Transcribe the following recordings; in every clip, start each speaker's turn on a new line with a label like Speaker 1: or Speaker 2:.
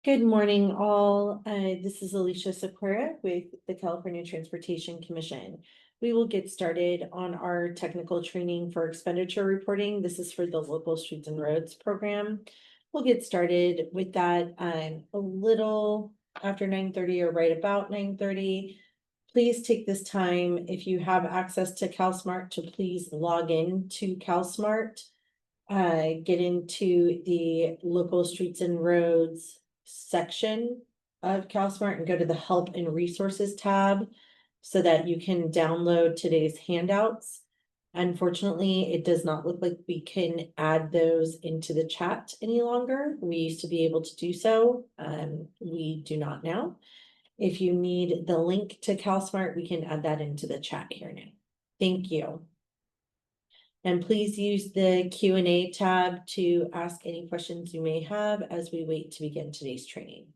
Speaker 1: Good morning, all. This is Alicia Sequeira with the California Transportation Commission. We will get started on our technical training for expenditure reporting. This is for the local streets and roads program. We'll get started with that a little after 9:30 or right about 9:30. Please take this time, if you have access to CalSmart, to please log in to CalSmart. Get into the local streets and roads section of CalSmart and go to the help and resources tab so that you can download today's handouts. Unfortunately, it does not look like we can add those into the chat any longer. We used to be able to do so. We do not now. If you need the link to CalSmart, we can add that into the chat here now. Thank you. And please use the Q&A tab to ask any questions you may have as we wait to begin today's training.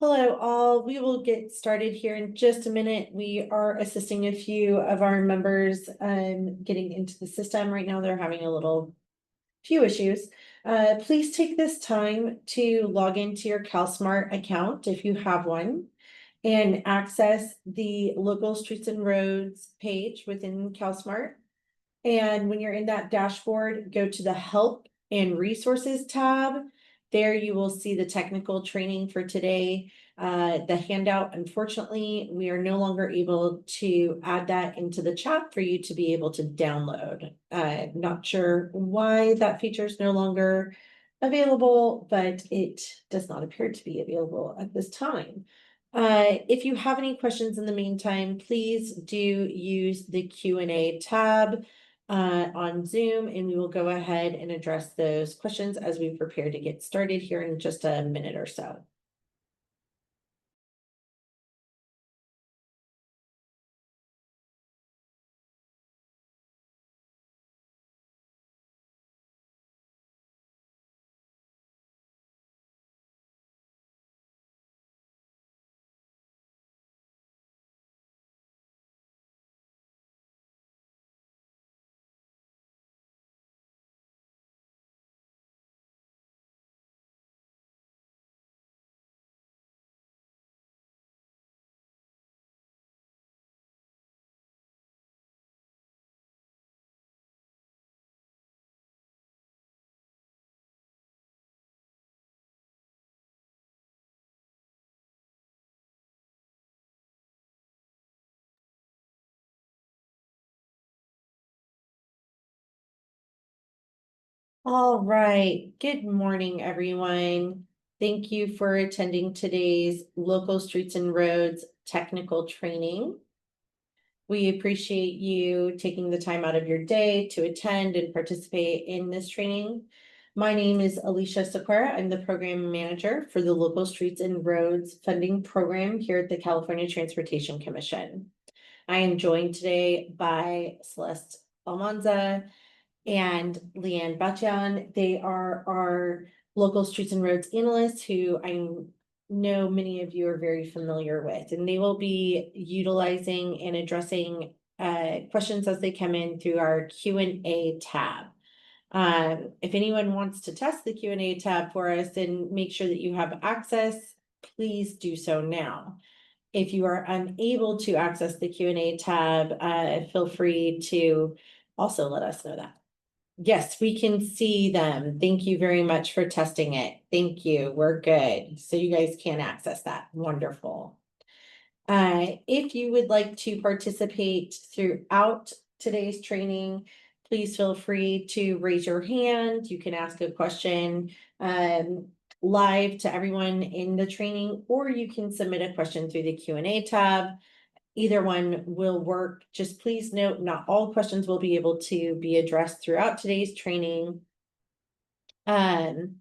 Speaker 1: Hello, all. We will get started here in just a minute. We are assisting a few of our members getting into the system right now. They're having a few issues. Please take this time to log into your CalSmart account if you have one and access the local streets and roads page within CalSmart. And when you're in that dashboard, go to the help and resources tab. There you will see the technical training for today. The handout, unfortunately, we are no longer able to add that into the chat for you to be able to download. Not sure why that feature is no longer available, but it does not appear to be available at this time. If you have any questions in the meantime, please do use the Q&A tab on Zoom, and we will go ahead and address those questions as we prepare to get started here in just a minute or so. All right, good morning, everyone. Thank you for attending today's local streets and roads technical training. We appreciate you taking the time out of your day to attend and participate in this training. My name is Alicia Sequeira. I'm the program manager for the local streets and roads funding program here at the California Transportation Commission. I am joined today by Celeste Almanza and Leanne Bachan. They are our local streets and roads analysts who I know many of you are very familiar with, and they will be utilizing and addressing questions as they come in through our Q&A tab. If anyone wants to test the Q&A tab for us and make sure that you have access, please do so now. If you are unable to access the Q&A tab, feel free to also let us know that. Yes, we can see them. Thank you very much for testing it. Thank you. We're good. So you guys can access that. Wonderful. If you would like to participate throughout today's training, please feel free to raise your hand. You can ask a question live to everyone in the training, or you can submit a question through the Q&A tab. Either one will work. Just please note, not all questions will be able to be addressed throughout today's training. And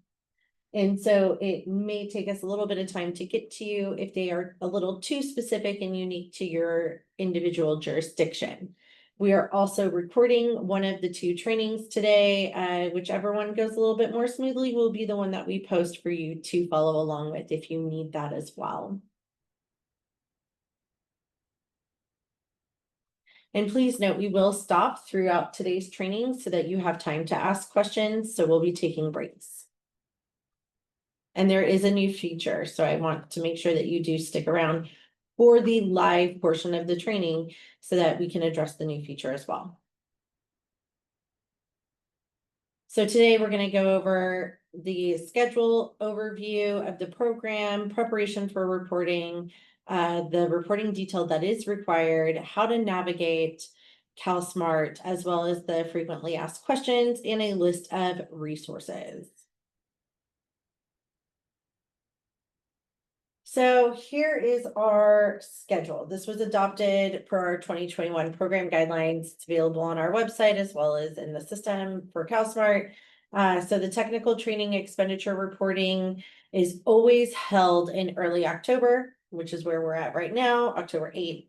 Speaker 1: so it may take us a little bit of time to get to you if they are a little too specific and unique to your individual jurisdiction. We are also recording one of the two trainings today. Whichever one goes a little bit more smoothly will be the one that we post for you to follow along with if you need that as well. And please note, we will stop throughout today's training so that you have time to ask questions. So we'll be taking breaks. And there is a new feature, so I want to make sure that you do stick around for the live portion of the training so that we can address the new feature as well. So today we're going to go over the schedule overview of the program, preparation for reporting, the reporting detail that is required, how to navigate CalSmart, as well as the frequently asked questions and a list of resources. So here is our schedule. This was adopted per our 2021 program guidelines. It's available on our website as well as in the system for CalSmart. So the technical training expenditure reporting is always held in early October, which is where we're at right now, October 8th.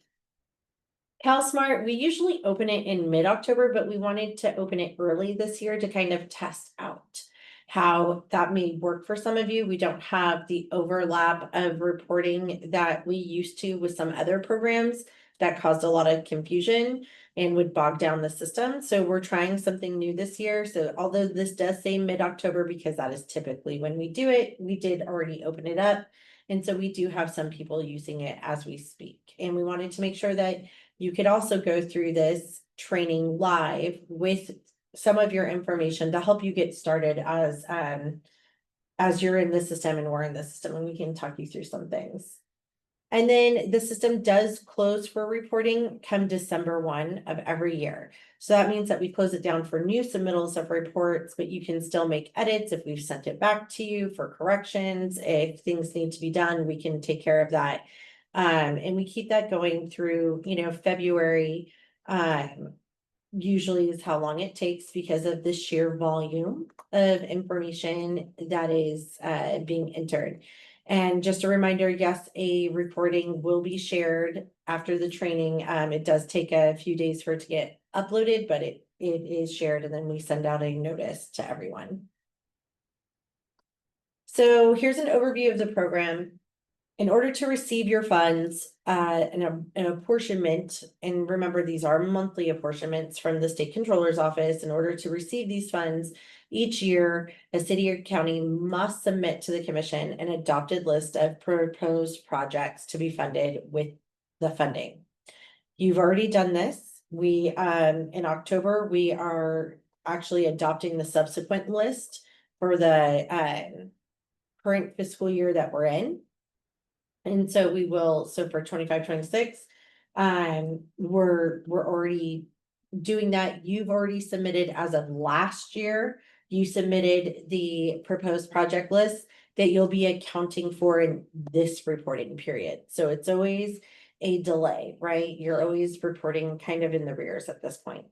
Speaker 1: CalSmart, we usually open it in mid-October, but we wanted to open it early this year to kind of test out how that may work for some of you. We don't have the overlap of reporting that we used to with some other programs that caused a lot of confusion and would bog down the system. So we're trying something new this year. So although this does say mid-October, because that is typically when we do it, we did already open it up. And so we do have some people using it as we speak. And we wanted to make sure that you could also go through this training live with some of your information to help you get started as you're in the system and we're in the system, and we can talk you through some things. And then the system does close for reporting come December 1 of every year. So that means that we close it down for new submittals of reports, but you can still make edits if we've sent it back to you for corrections. If things need to be done, we can take care of that. And we keep that going through, February. Usually is how long it takes because of the sheer volume of information that is being entered. And just a reminder, yes, a recording will be shared after the training. It does take a few days for it to get uploaded, but it is shared, and then we send out a notice to everyone. So here's an overview of the program. In order to receive your funds, an apportionment, and remember, these are monthly apportionments from the state controller's office. In order to receive these funds each year, a city or county must submit to the commission an adopted list of proposed projects to be funded with the funding. You've already done this. We, in October, we are actually adopting the subsequent list for the current fiscal year that we're in. And so we will, so for 25-26, we're already doing that. You've already submitted as of last year you submitted the proposed project list that you'll be accounting for in this reporting period. So it's always a delay, right? You're always reporting kind of in the rears at this point.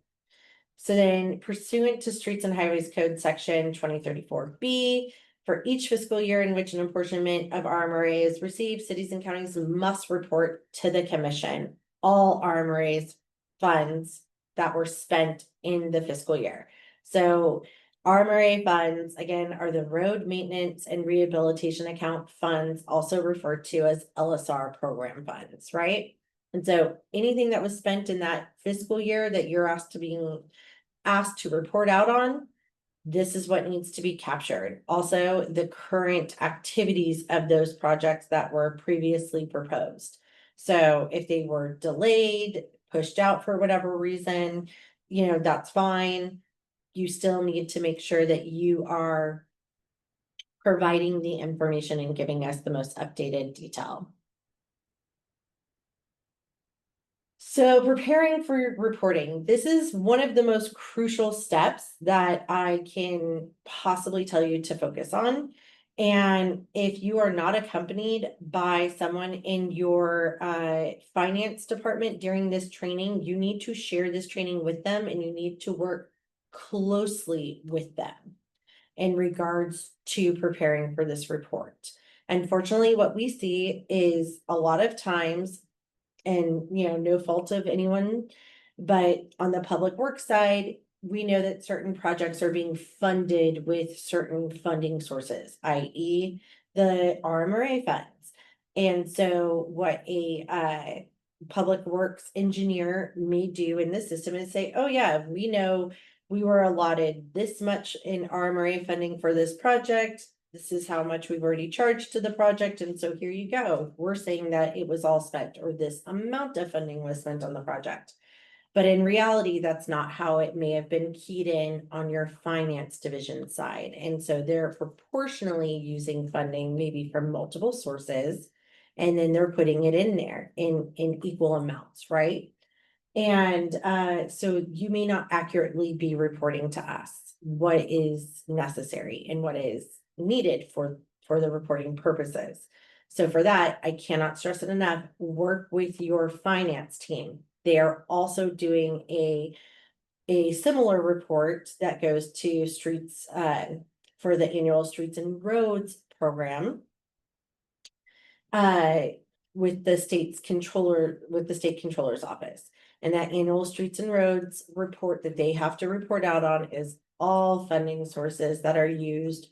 Speaker 1: So then pursuant to Streets and Highways Code Section 2034B, for each fiscal year in which an apportionment of RMRA is received, cities and counties must report to the commission all RMRA's funds that were spent in the fiscal year. So RMRA funds, again, are the road maintenance and rehabilitation account funds, also referred to as LSR program funds, right? And so anything that was spent in that fiscal year that you're asked to report out on, this is what needs to be captured. Also, the current activities of those projects that were previously proposed. So if they were delayed, pushed out for whatever reason, that's fine. You still need to make sure that you are providing the information and giving us the most updated detail. So preparing for reporting, this is one of the most crucial steps that I can possibly tell you to focus on. And if you are not accompanied by someone in your finance department during this training, you need to share this training with them and you need to work closely with them in regards to preparing for this report. Unfortunately, what we see is a lot of times, and no fault of anyone, but on the public works side, we know that certain projects are being funded with certain funding sources, i.e. the RMRA funds. And so what a public works engineer may do in the system is say, oh yeah, we know we were allotted this much in RMRA funding for this project. This is how much we've already charged to the project. And so here you go. We're saying that it was all spent, or this amount of funding was spent on the project. But in reality, that's not how it may have been keyed in on your finance division side. And so they're proportionally using funding maybe from multiple sources, and then they're putting it in there in equal amounts, right? And so you may not accurately be reporting to us what is necessary and what is needed for the reporting purposes. So for that, I cannot stress it enough, work with your finance team. They are also doing a similar report that goes to streets for the annual Streets and Roads program with the state controller's office. And that annual Streets and Roads report that they have to report out on is all funding sources that are used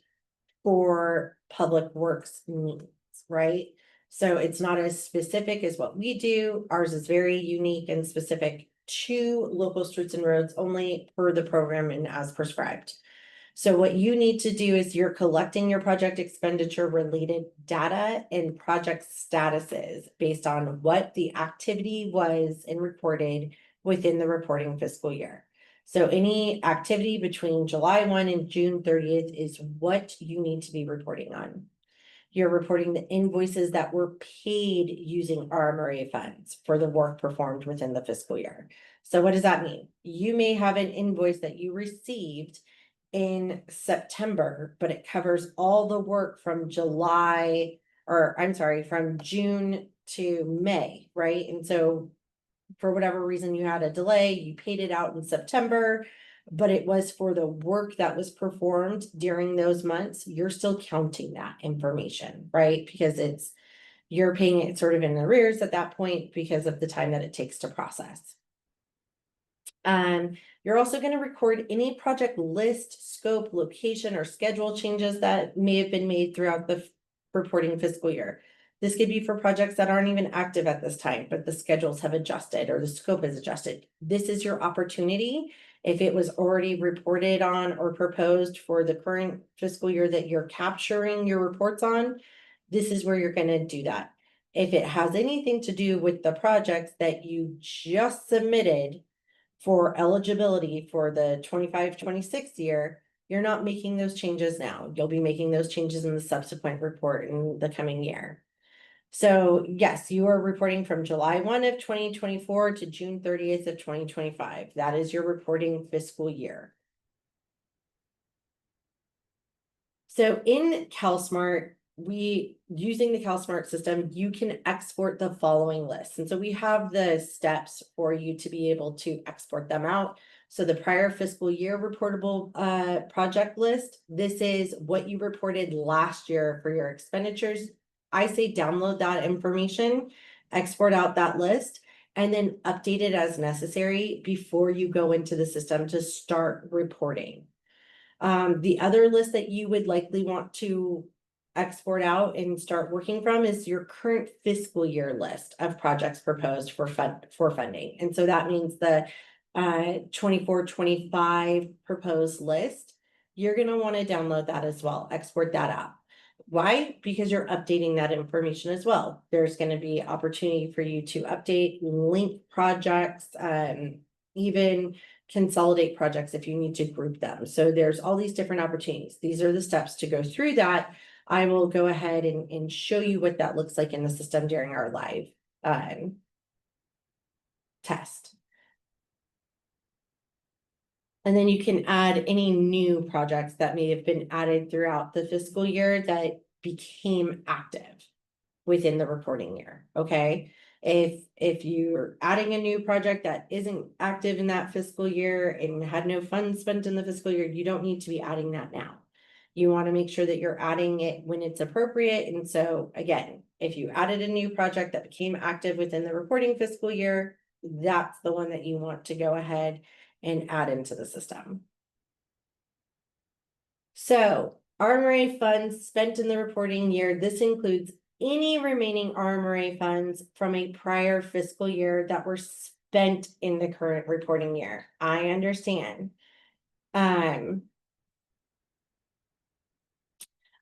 Speaker 1: for public works needs, right? So it's not as specific as what we do. Ours is very unique and specific to local streets and roads only per the program and as prescribed. So what you need to do is you're collecting your project expenditure related data and project statuses based on what the activity was and reported within the reporting fiscal year. So any activity between July 1 and June 30th is what you need to be reporting on. You're reporting the invoices that were paid using RMRA funds for the work performed within the fiscal year. So what does that mean? You may have an invoice that you received in September, but it covers all the work from from June to May, right? And so for whatever reason you had a delay, you paid it out in September, but it was for the work that was performed during those months. You're still counting that information, right? Because you're paying it sort of in arrears at that point because of the time that it takes to process. You're also going to record any project list, scope, location, or schedule changes that may have been made throughout the reporting fiscal year. This could be for projects that aren't even active at this time, but the schedules have adjusted or the scope is adjusted. This is your opportunity. If it was already reported on or proposed for the current fiscal year that you're capturing your reports on, this is where you're going to do that. If it has anything to do with the projects that you just submitted for eligibility for the 25-26 year, you're not making those changes now. You'll be making those changes in the subsequent report in the coming year. So yes, you are reporting from July 1 of 2024 to June 30th of 2025. That is your reporting fiscal year. So in CalSmart, using the CalSmart system, you can export the following lists. And so we have the steps for you to be able to export them out. So the prior fiscal year reportable project list, this is what you reported last year for your expenditures. I say download that information, export out that list, and then update it as necessary before you go into the system to start reporting. The other list that you would likely want to export out and start working from is your current fiscal year list of projects proposed for funding. And so that means the 24-25 proposed list. You're going to want to download that as well, export that out. Why? Because you're updating that information as well. There's going to be opportunity for you to update, link projects, even consolidate projects if you need to group them. So there's all these different opportunities. These are the steps to go through that. I will go ahead and show you what that looks like in the system during our live test. And then you can add any new projects that may have been added throughout the fiscal year that became active within the reporting year, okay? If you're adding a new project that isn't active in that fiscal year and had no funds spent in the fiscal year, you don't need to be adding that now. You want to make sure that you're adding it when it's appropriate. And so again, if you added a new project that became active within the reporting fiscal year, that's the one that you want to go ahead and add into the system. So RMRA funds spent in the reporting year, this includes any remaining RMRA funds from a prior fiscal year that were spent in the current reporting year. I understand. I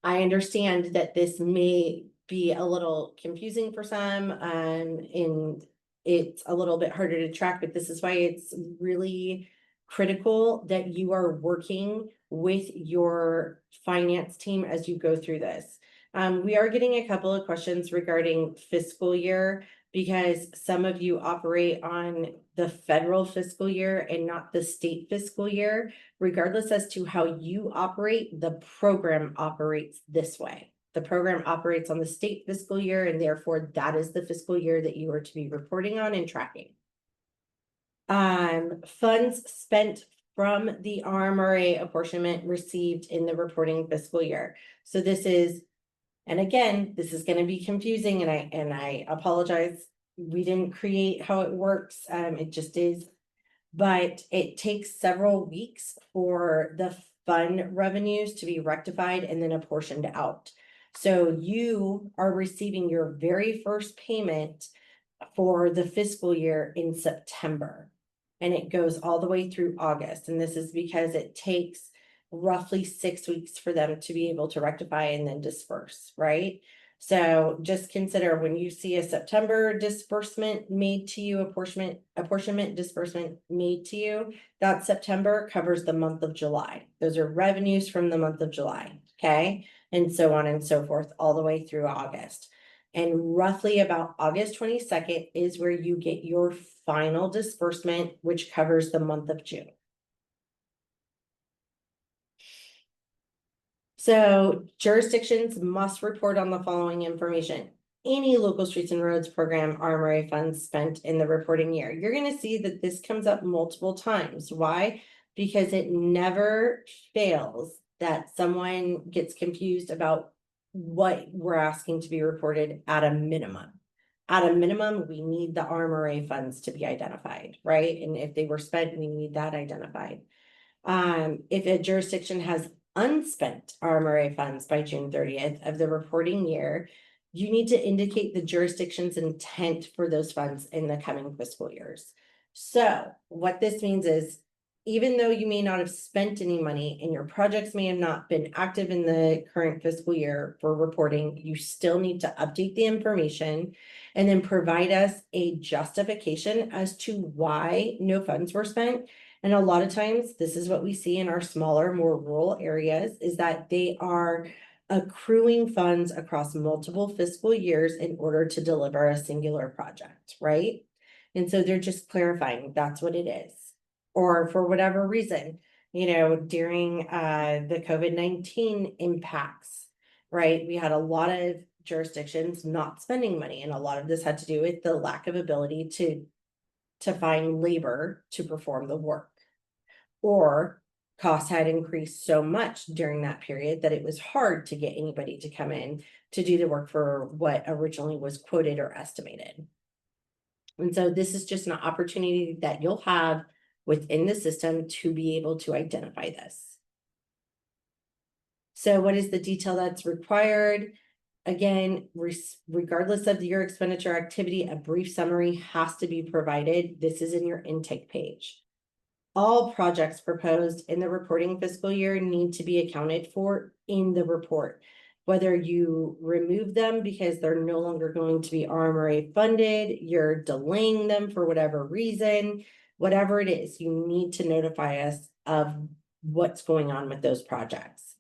Speaker 1: understand that this may be a little confusing for some, and it's a little bit harder to track, but this is why it's really critical that you are working with your finance team as you go through this. We are getting a couple of questions regarding fiscal year because some of you operate on the federal fiscal year and not the state fiscal year. Regardless as to how you operate, the program operates this way. The program operates on the state fiscal year, and therefore that is the fiscal year that you are to be reporting on and tracking. Funds spent from the RMRA apportionment received in the reporting fiscal year. So this is, and again, this is going to be confusing, and I apologize. We didn't create how it works. It just is. But it takes several weeks for the fund revenues to be rectified and then apportioned out. So you are receiving your very first payment for the fiscal year in September. And it goes all the way through August. And this is because it takes roughly 6 weeks for them to be able to rectify and then disperse, right? So just consider when you see a September disbursement made to you, apportionment disbursement made to you, that September covers the month of July. Those are revenues from the month of July, okay? And so on and so forth, all the way through August. And roughly about August 22nd is where you get your final disbursement, which covers the month of June. So jurisdictions must report on the following information. Any local streets and roads program RMRA funds spent in the reporting year. You're going to see that this comes up multiple times. Why? Because it never fails that someone gets confused about what we're asking to be reported at a minimum. At a minimum, we need the RMRA funds to be identified, right? And if they were spent, we need that identified. If a jurisdiction has unspent RMRA funds by June 30th of the reporting year, you need to indicate the jurisdiction's intent for those funds in the coming fiscal years. So what this means is, even though you may not have spent any money and your projects may have not been active in the current fiscal year for reporting, you still need to update the information and then provide us a justification as to why no funds were spent. And a lot of times, this is what we see in our smaller, more rural areas, is that they are accruing funds across multiple fiscal years in order to deliver a singular project, right? And so they're just clarifying that's what it is. Or for whatever reason, during the COVID-19 impacts, right? We had a lot of jurisdictions not spending money, and a lot of this had to do with the lack of ability to find labor to perform the work. Or costs had increased so much during that period that it was hard to get anybody to come in to do the work for what originally was quoted or estimated. And so this is just an opportunity that you'll have within the system to be able to identify this. So what is the detail that's required? Again, regardless of your expenditure activity, a brief summary has to be provided. This is in your intake page. All projects proposed in the reporting fiscal year need to be accounted for in the report. Whether you remove them because they're no longer going to be RMRA funded, you're delaying them for whatever reason, whatever it is, you need to notify us of what's going on with those projects.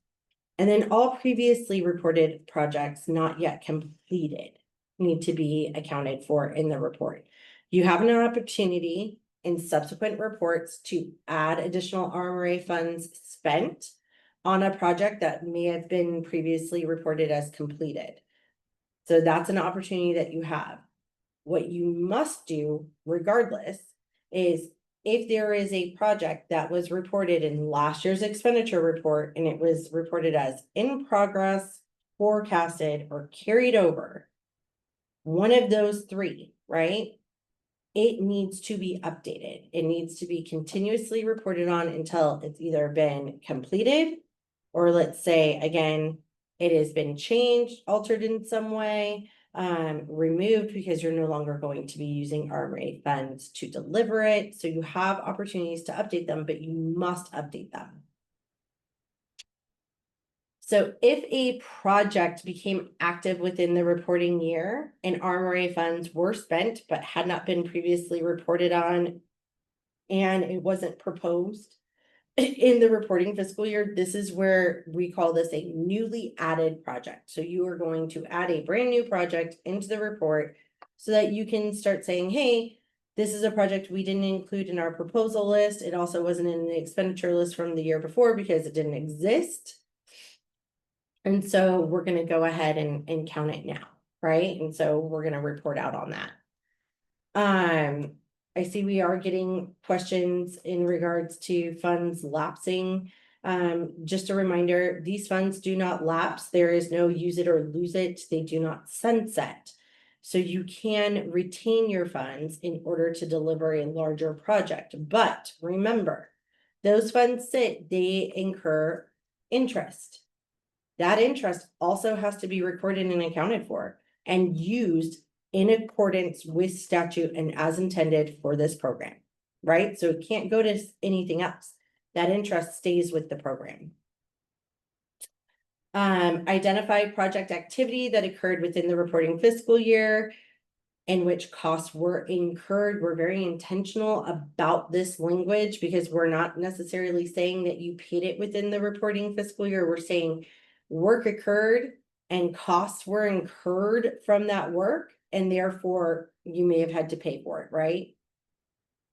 Speaker 1: And then all previously reported projects not yet completed need to be accounted for in the report. You have an opportunity in subsequent reports to add additional RMRA funds spent on a project that may have been previously reported as completed. So that's an opportunity that you have. What you must do regardless is if there is a project that was reported in last year's expenditure report and it was reported as in progress, forecasted, or carried over, one of those three, right? It needs to be updated. It needs to be continuously reported on until it's either been completed, or let's say, again, it has been changed, altered in some way, removed because you're no longer going to be using RMRA funds to deliver it. So you have opportunities to update them, but you must update them. So if a project became active within the reporting year and RMRA funds were spent but had not been previously reported on, and it wasn't proposed in the reporting fiscal year, this is where we call this a newly added project. So you are going to add a brand new project into the report so that you can start saying, hey, this is a project we didn't include in our proposal list. It also wasn't in the expenditure list from the year before because it didn't exist. And so we're going to go ahead and count it now, right? And so we're going to report out on that. I see we are getting questions in regards to funds lapsing. Just a reminder, these funds do not lapse. There is no use it or lose it. They do not sunset. So you can retain your funds in order to deliver a larger project. But remember, those funds they incur interest. That interest also has to be recorded and accounted for and used in accordance with statute and as intended for this program, right? So it can't go to anything else. That interest stays with the program. Identify project activity that occurred within the reporting fiscal year in which costs were incurred. We're very intentional about this language because we're not necessarily saying that you paid it within the reporting fiscal year. We're saying work occurred and costs were incurred from that work, and therefore you may have had to pay for it, right?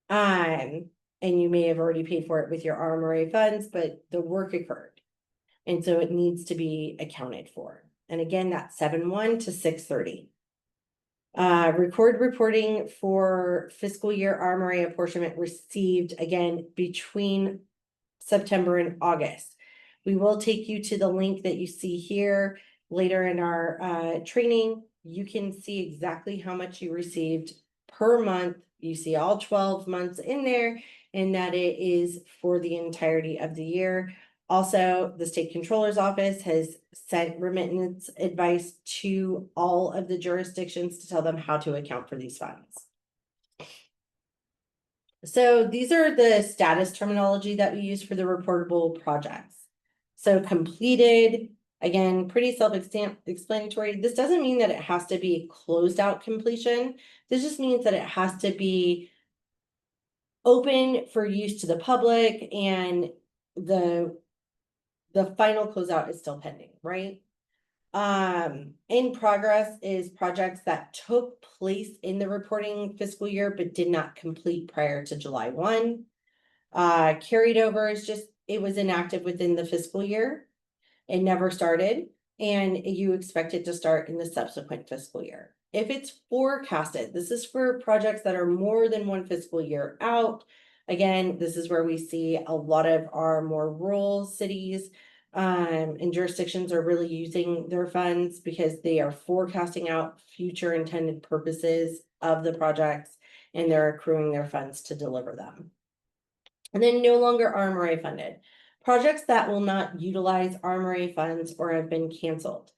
Speaker 1: And you may have already paid for it with your RMRA funds, but the work occurred. And so it needs to be accounted for. And again, that's 7/1 to 6/30. Record reporting for fiscal year RMRA apportionment received again between September and August. We will take you to the link that you see here later in our training. You can see exactly how much you received per month. You see all 12 months in there, and that it is for the entirety of the year. Also, the state controller's office has sent remittance advice to all of the jurisdictions to tell them how to account for these funds. So these are the status terminology that we use for the reportable projects. So completed, again, pretty self-explanatory. This doesn't mean that it has to be closed out completion. This just means that it has to be open for use to the public, and the final closeout is still pending, right? In progress is projects that took place in the reporting fiscal year but did not complete prior to July 1. Carried over is just it was inactive within the fiscal year. It never started, and you expect it to start in the subsequent fiscal year. If it's forecasted, this is for projects that are more than one fiscal year out. Again, this is where we see a lot of our more rural cities and jurisdictions are really using their funds because they are forecasting out future intended purposes of the projects and they're accruing their funds to deliver them. And then no longer RMRA funded. Projects that will not utilize RMRA funds or have been canceled.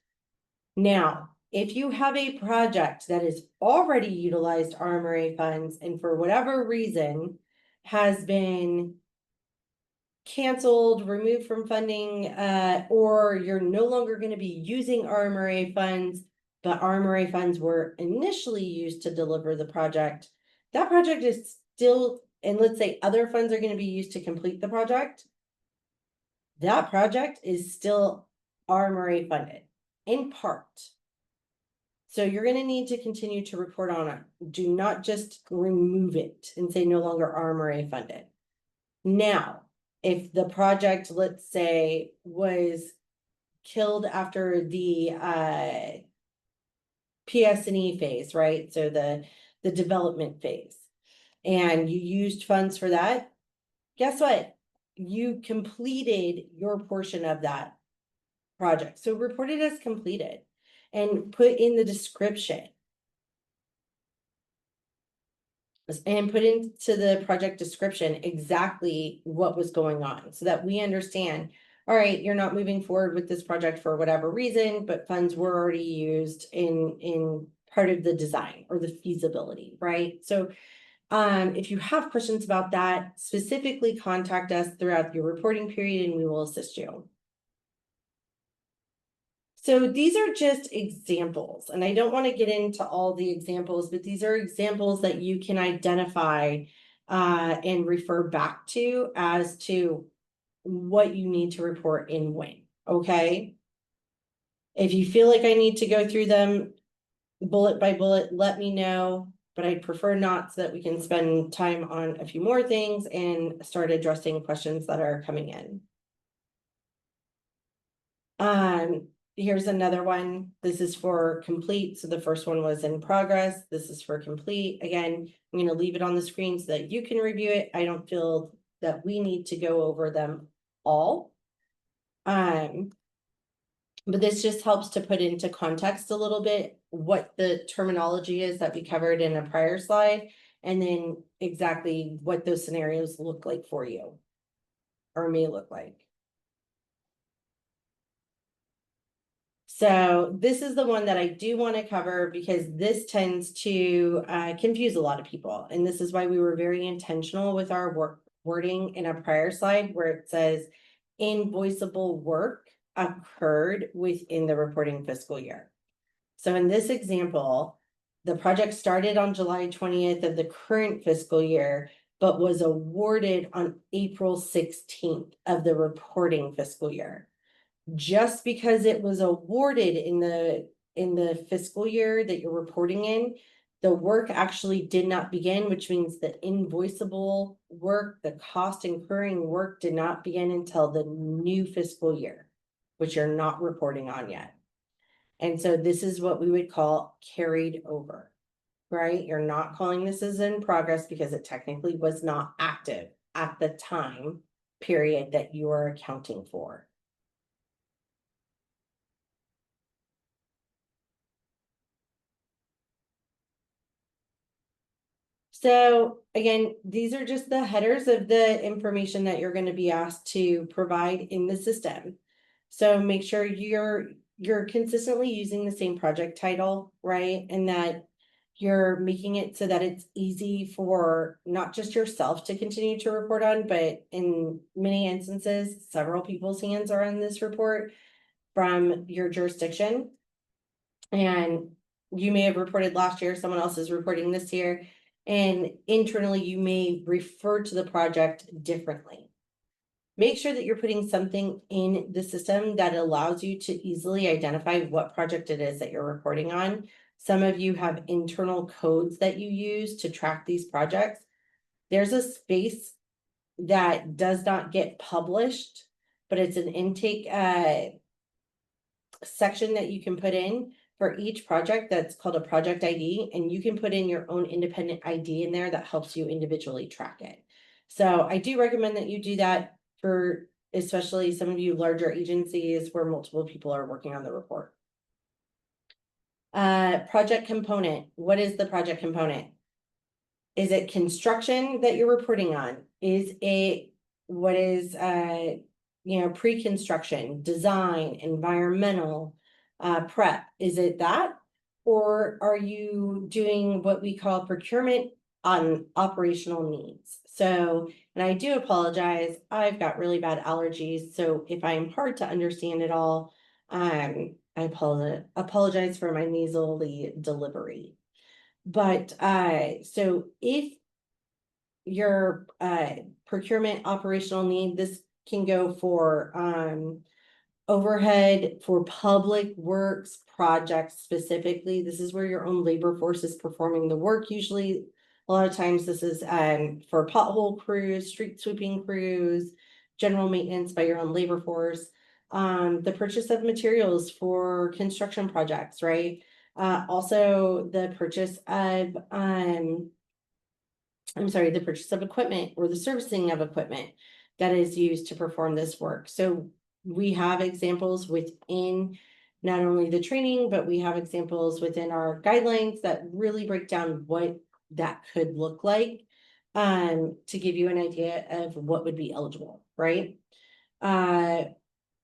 Speaker 1: Now, if you have a project that is already utilized RMRA funds and for whatever reason has been canceled, removed from funding, or you're no longer going to be using RMRA funds, but RMRA funds were initially used to deliver the project, that project is still, and let's say other funds are going to be used to complete the project, that project is still RMRA funded in part. So you're going to need to continue to report on it. Do not just remove it and say no longer RMRA funded. Now, if the project, let's say, was killed after the PS&E phase, right? So the development phase, and you used funds for that, guess what? You completed your portion of that project. So report it as completed and put in the description. And put into the project description exactly what was going on so that we understand, all right, you're not moving forward with this project for whatever reason, but funds were already used in part of the design or the feasibility, right? So if you have questions about that, specifically contact us throughout your reporting period and we will assist you. So these are just examples, and I don't want to get into all the examples, but these are examples that you can identify and refer back to as to what you need to report in when, okay? If you feel like I need to go through them bullet by bullet, let me know, but I'd prefer not so that we can spend time on a few more things and start addressing questions that are coming in. Here's another one. This is for complete. So the first one was in progress. This is for complete. Again, I'm going to leave it on the screen so that you can review it. I don't feel that we need to go over them all. But this just helps to put into context a little bit what the terminology is that we covered in a prior slide, and then exactly what those scenarios look like for you or may look like. So this is the one that I do want to cover because this tends to confuse a lot of people. And this is why we were very intentional with our wording in a prior slide where it says invoiceable work occurred within the reporting fiscal year. So in this example, the project started on July 20th of the current fiscal year, but was awarded on April 16th of the reporting fiscal year. Just because it was awarded in the fiscal year that you're reporting in, the work actually did not begin, which means that invoiceable work, the cost incurring work did not begin until the new fiscal year, which you're not reporting on yet. And so this is what we would call carried over, right? You're not calling this as in progress because it technically was not active at the time period that you are accounting for. So again, these are just the headers of the information that you're going to be asked to provide in the system. So make sure you're consistently using the same project title, right? And that you're making it so that it's easy for not just yourself to continue to report on, but in many instances, several people's hands are on this report from your jurisdiction. And you may have reported last year, someone else is reporting this year. And internally, you may refer to the project differently. Make sure that you're putting something in the system that allows you to easily identify what project it is that you're reporting on. Some of you have internal codes that you use to track these projects. There's a space that does not get published, but it's an intake section that you can put in for each project that's called a project ID, and you can put in your own independent ID in there that helps you individually track it. So I do recommend that you do that for especially some of you larger agencies where multiple people are working on the report. Project component. What is the project component? Is it construction that you're reporting on? Is it what is pre-construction, design, environmental, prep? Is it that? Or are you doing what we call procurement on operational needs? So, and I do apologize, I've got really bad allergies. So if I am hard to understand at all, I apologize for my nasally delivery. But so if your procurement operational need, this can go for overhead for public works projects specifically. This is where your own labor force is performing the work. Usually, a lot of times this is for pothole crews, street sweeping crews, general maintenance by your own labor force. The purchase of materials for construction projects, right? Also the purchase of the purchase of equipment or the servicing of equipment that is used to perform this work. So we have examples within not only the training, but we have examples within our guidelines that really break down what that could look like to give you an idea of what would be eligible, right?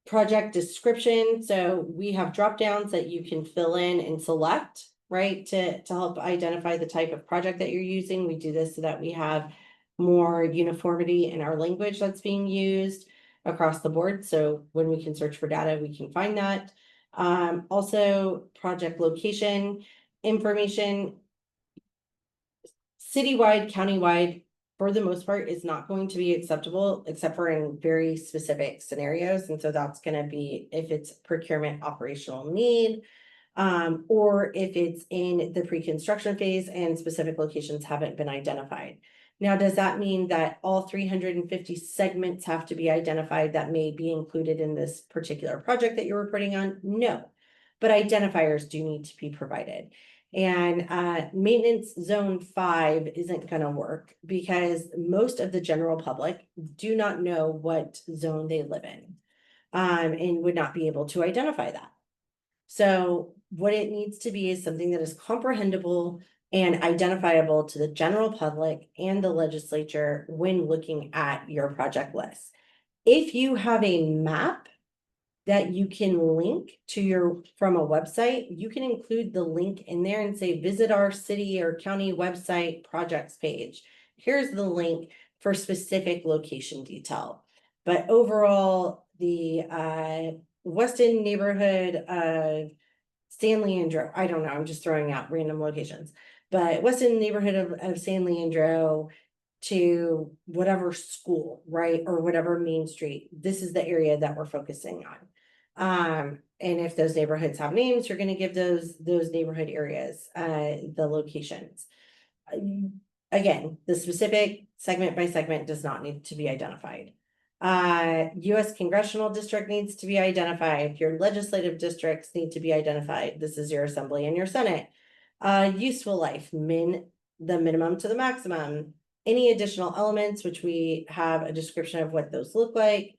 Speaker 1: Project description. So we have drop downs that you can fill in and select, right, to help identify the type of project that you're using. We do this so that we have more uniformity in our language that's being used across the board. So when we can search for data, we can find that. Also, project location information, citywide, countywide, for the most part, is not going to be acceptable except for in very specific scenarios. And so that's going to be if it's procurement operational need, or if it's in the pre-construction phase and specific locations haven't been identified. Now, does that mean that all 350 segments have to be identified that may be included in this particular project that you're reporting on? No, but identifiers do need to be provided. And maintenance zone 5 isn't going to work because most of the general public do not know what zone they live in and would not be able to identify that. So what it needs to be is something that is comprehensible and identifiable to the general public and the legislature when looking at your project list. If you have a map that you can link to from a website, you can include the link in there and say, visit our city or county website projects page. Here's the link for specific location detail. But overall, the Weston neighborhood of San Leandro, I don't know, I'm just throwing out random locations, but Weston neighborhood of San Leandro to whatever school, right? Or whatever main street. This is the area that we're focusing on. And if those neighborhoods have names, you're going to give those neighborhood areas the locations. Again, the specific segment by segment does not need to be identified. US congressional district needs to be identified. Your legislative districts need to be identified. This is your assembly and your senate. Useful life, the minimum to the maximum. Any additional elements, which we have a description of what those look like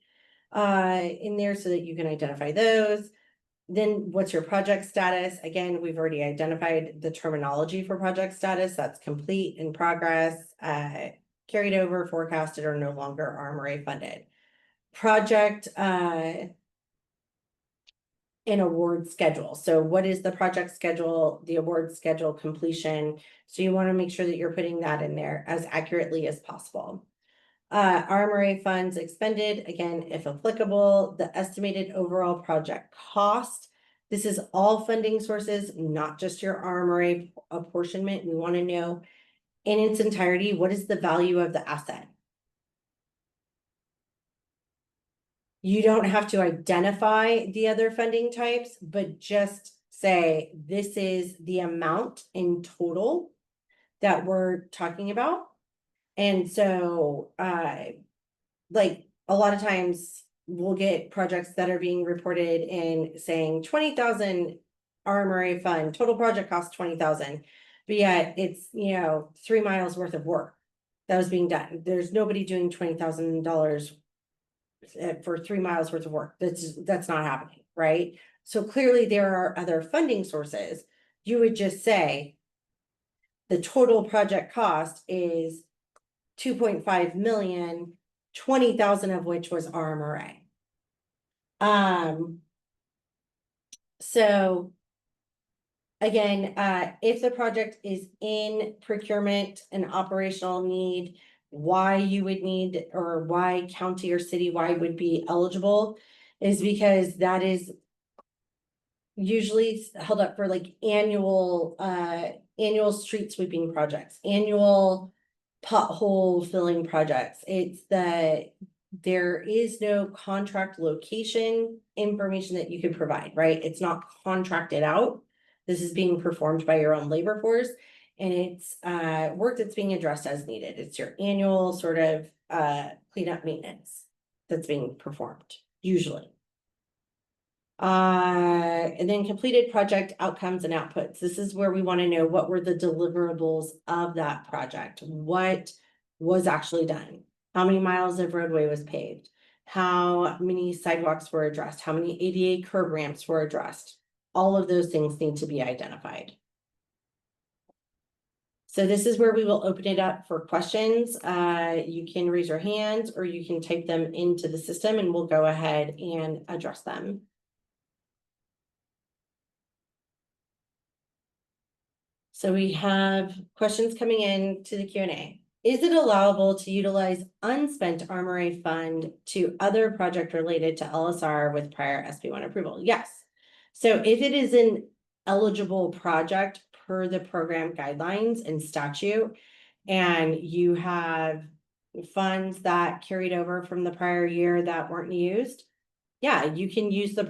Speaker 1: in there so that you can identify those. Then what's your project status? Again, we've already identified the terminology for project status. That's complete, in progress, carried over, forecasted, or no longer RMRA funded. Project and award schedule. So what is the project schedule, the award schedule, completion? So you want to make sure that you're putting that in there as accurately as possible. RMRA funds expended, again, if applicable, the estimated overall project cost. This is all funding sources, not just your RMRA apportionment. We want to know in its entirety, what is the value of the asset? You don't have to identify the other funding types, but just say, this is the amount in total that we're talking about. And so like a lot of times we'll get projects that are being reported in saying 20,000 RMRA fund, total project cost 20,000. But yet it's, 3 miles worth of work that was being done. There's nobody doing $20,000 for 3 miles worth of work. That's not happening, right? So clearly there are other funding sources. You would just say the total project cost is 2.5 million, 20,000 of which was RMRA. So again, if the project is in procurement and operational need, why you would need, or why county or citywide would be eligible is because that is usually held up for like annual street sweeping projects, annual pothole filling projects. There is no contract location information that you can provide, right? It's not contracted out. This is being performed by your own labor force, and it's work that's being addressed as needed. It's your annual sort of cleanup maintenance that's being performed, usually. And then completed project outcomes and outputs. This is where we want to know what were the deliverables of that project. What was actually done? How many miles of roadway was paved? How many sidewalks were addressed? How many ADA curb ramps were addressed? All of those things need to be identified. So this is where we will open it up for questions. You can raise your hands or you can type them into the system and we'll go ahead and address them. So we have questions coming in to the Q&A. Is it allowable to utilize unspent RMRA fund to other project related to LSR with prior SB1 approval? Yes. So if it is an eligible project per the program guidelines and statute, and you have funds that carried over from the prior year that weren't used, yeah, you can use the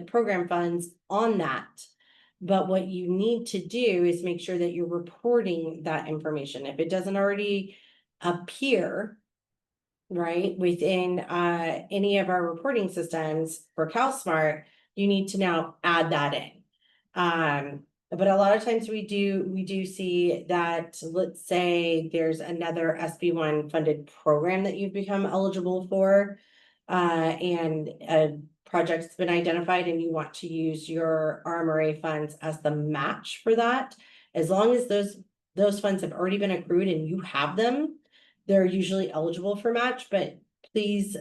Speaker 1: program funds on that. But what you need to do is make sure that you're reporting that information. If it doesn't already appear, right, within any of our reporting systems for CalSmart, you need to now add that in. But a lot of times we do see that, let's say there's another SB1 funded program that you've become eligible for, and a project's been identified and you want to use your RMRA funds as the match for that. As long as those funds have already been accrued and you have them, they're usually eligible for match, but please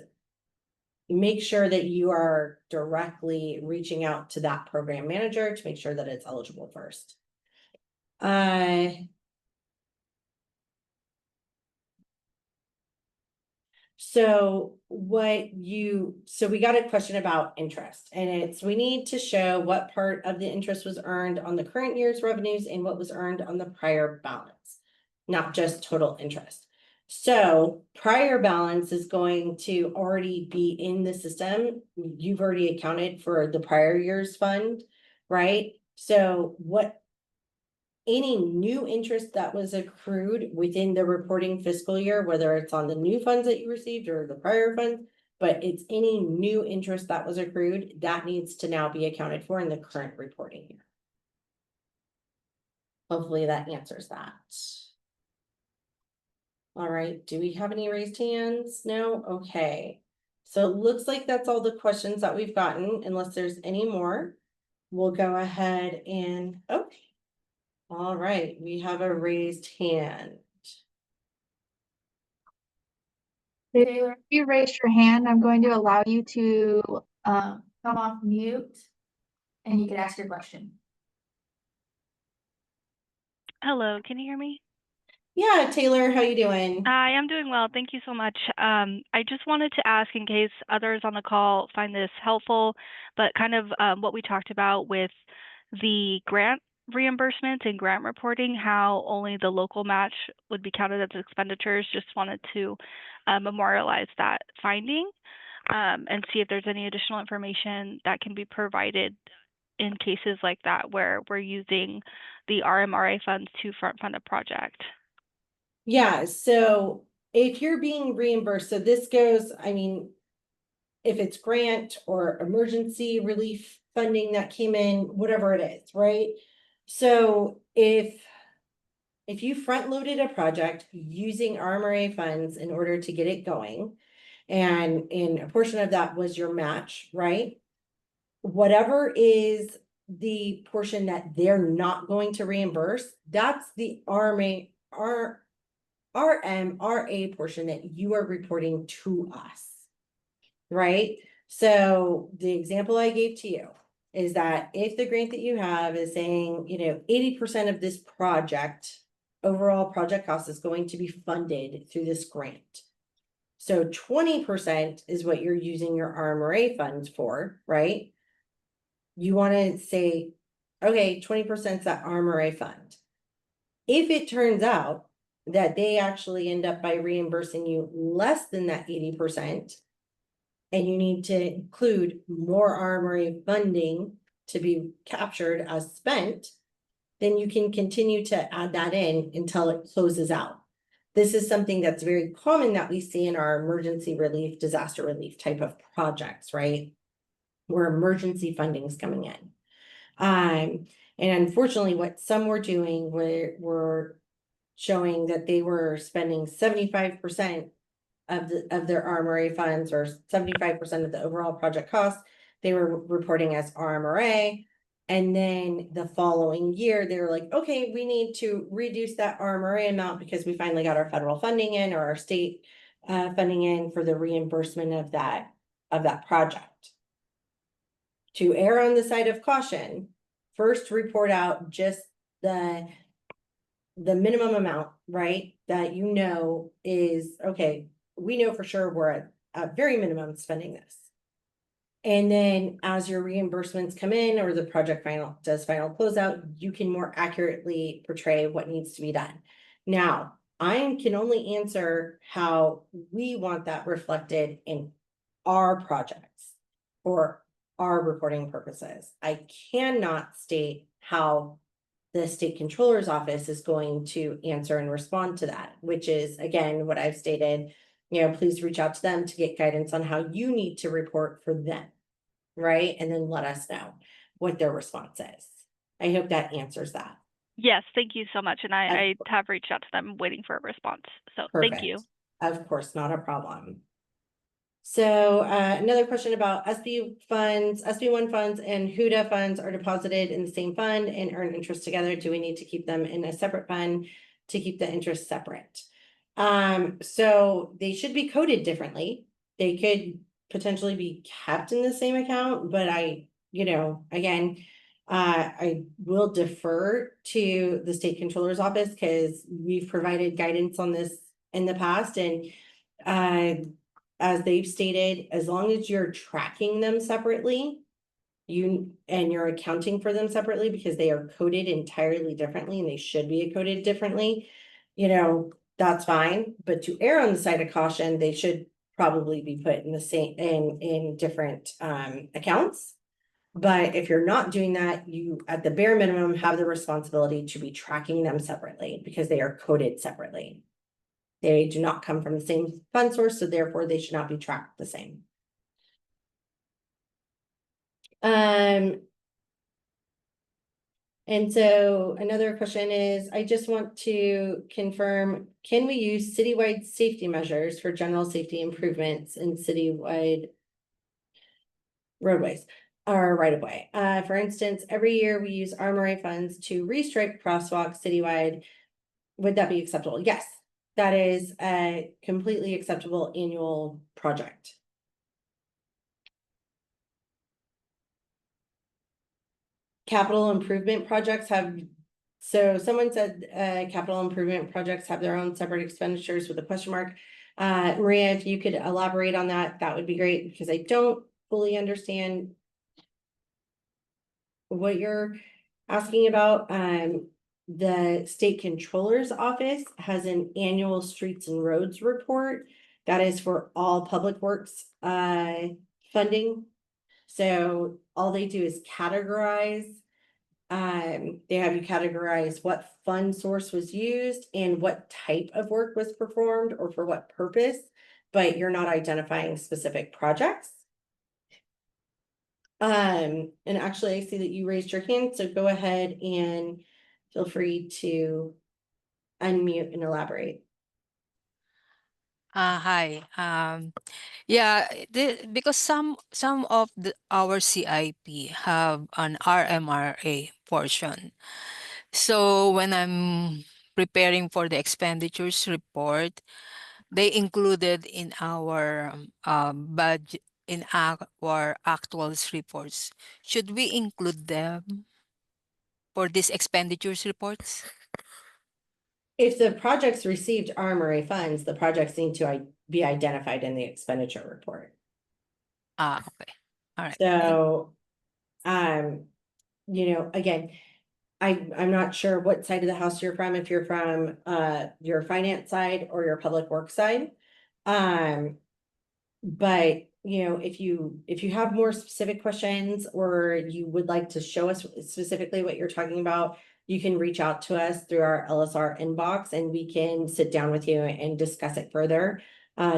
Speaker 1: make sure that you are directly reaching out to that program manager to make sure that it's eligible first. So we got a question about interest, and we need to show what part of the interest was earned on the current year's revenues and what was earned on the prior balance, not just total interest. So prior balance is going to already be in the system. You've already accounted for the prior year's fund, right? So any new interest that was accrued within the reporting fiscal year, whether it's on the new funds that you received or the prior funds, but it's any new interest that was accrued, that needs to now be accounted for in the current reporting year. Hopefully that answers that. All right, do we have any raised hands? No? Okay. So it looks like that's all the questions that we've gotten, unless there's any more. We'll go ahead and, okay. All right, we have a raised hand.
Speaker 2: Taylor, if you raised your hand, I'm going to allow you to come off mute and you can ask your question.
Speaker 3: Hello, can you hear me?
Speaker 1: Yeah, Taylor, how you doing?
Speaker 3: Hi, I'm doing well. Thank you so much. I just wanted to ask, in case others on the call find this helpful, but kind of what we talked about with the grant reimbursements and grant reporting, how only the local match would be counted as expenditures. Just wanted to memorialize that finding and see if there's any additional information that can be provided in cases like that where we're using the RMRA funds to front fund a project.
Speaker 1: Yeah, so if you're being reimbursed, so this goes, I mean, if it's grant or emergency relief funding that came in, whatever it is, right? So if you front loaded a project using RMRA funds in order to get it going, and a portion of that was your match, right? Whatever is the portion that they're not going to reimburse, that's the RMRA portion that you are reporting to us. Right? So the example I gave to you is that if the grant that you have is saying, 80% of this project, overall project cost is going to be funded through this grant. So 20% is what you're using your RMRA funds for, right? You want to say, okay, 20% is that RMRA fund. If it turns out that they actually end up by reimbursing you less than that 80%, and you need to include more RMRA funding to be captured as spent, then you can continue to add that in until it closes out. This is something that's very common that we see in our emergency relief, disaster relief type of projects, right? Where emergency funding is coming in. And unfortunately, what some were doing were showing that they were spending 75% of their RMRA funds, or 75% of the overall project cost, they were reporting as RMRA. And then the following year, they were like, okay, we need to reduce that RMRA amount because we finally got our federal funding in, or our state funding in for the reimbursement of that project. To err on the side of caution, first report out just the minimum amount, right? That is, okay, we know for sure we're at very minimum spending this. And then as your reimbursements come in, or the project does final closeout, you can more accurately portray what needs to be done. Now, I can only answer how we want that reflected in our projects for our reporting purposes. I cannot state how the state controller's office is going to answer and respond to that, which is, again, what I've stated, please reach out to them to get guidance on how you need to report for them, right? And then let us know what their response is. I hope that answers that.
Speaker 3: Yes, thank you so much. And I have reached out to them, waiting for a response. So
Speaker 1: Perfect.
Speaker 3: Thank you.
Speaker 1: Of course, not a problem. So another question about SB1 funds and HUDA funds are deposited in the same fund and earn interest together. Do we need to keep them in a separate fund to keep the interest separate? So they should be coded differently. They could potentially be kept in the same account, but I will defer to the state controller's office because we've provided guidance on this in the past, and as they've stated, as long as you're tracking them separately, you're accounting for them separately, because they are coded entirely differently and they should be coded differently, that's fine. But to err on the side of caution, they should probably be put in the same in different accounts. But if you're not doing that, you at the bare minimum have the responsibility to be tracking them separately, because they are coded separately. They do not come from the same fund source, so therefore they should not be tracked the same. And so another question is, I just want to confirm, can we use citywide safety measures for general safety improvements in citywide roadways or right of way? For instance, every year we use RMRA funds to restripe crosswalks citywide. Would that be acceptable? Yes. That is a completely acceptable annual project. Capital improvement projects someone said capital improvement projects have their own separate expenditures with a question mark. Maria, if you could elaborate on that, that would be great, because I don't fully understand what you're asking about. The state controller's office has an annual streets and roads report that is for all public works funding. So all they do is categorize They have you categorize what fund source was used and what type of work was performed or for what purpose, but you're not identifying specific projects. And actually I see that you raised your hand, so go ahead and feel free to unmute and elaborate.
Speaker 4: Hi. Yeah, because some of our CIP have an RMRA portion. So when I'm preparing for the expenditures report, they included in our budget in our actuals reports. Should we include them for these expenditures reports?
Speaker 1: If the projects received RMRA funds, the projects need to be identified in the expenditure report.
Speaker 4: Okay. All right.
Speaker 1: So, again, I'm not sure what side of the house you're from, if you're from your finance side or your public works side. But if you have more specific questions or you would like to show us specifically what you're talking about, you can reach out to us through our LSR inbox and we can sit down with you and discuss it further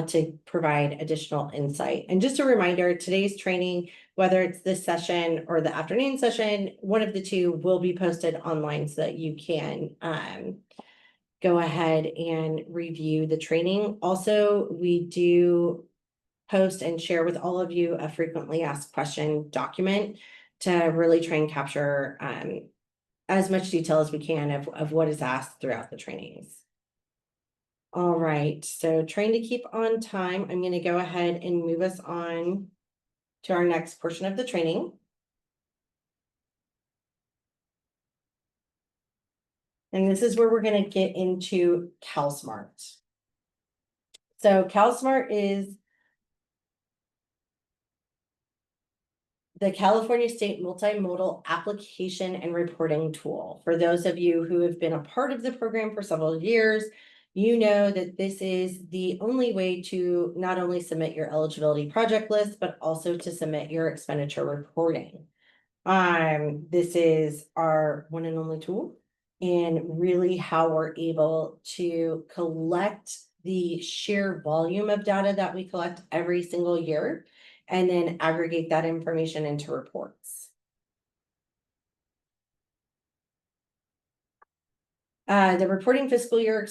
Speaker 1: to provide additional insight. And just a reminder, today's training, whether it's this session or the afternoon session, one of the two will be posted online so that you can go ahead and review the training. Also, we do post and share with all of you a frequently asked question document to really try and capture as much detail as we can of what is asked throughout the trainings. All right, so trying to keep on time, I'm going to go ahead and move us on to our next portion of the training. And this is where we're going to get into CalSmart. So CalSmart is the California State Multimodal Application and Reporting Tool. For those of you who have been a part of the program for several years, you know that this is the only way to not only submit your eligibility project list, but also to submit your expenditure reporting. This is our one and only tool, and really how we're able to collect the sheer volume of data that we collect every single year and then aggregate that information into reports. The reporting fiscal year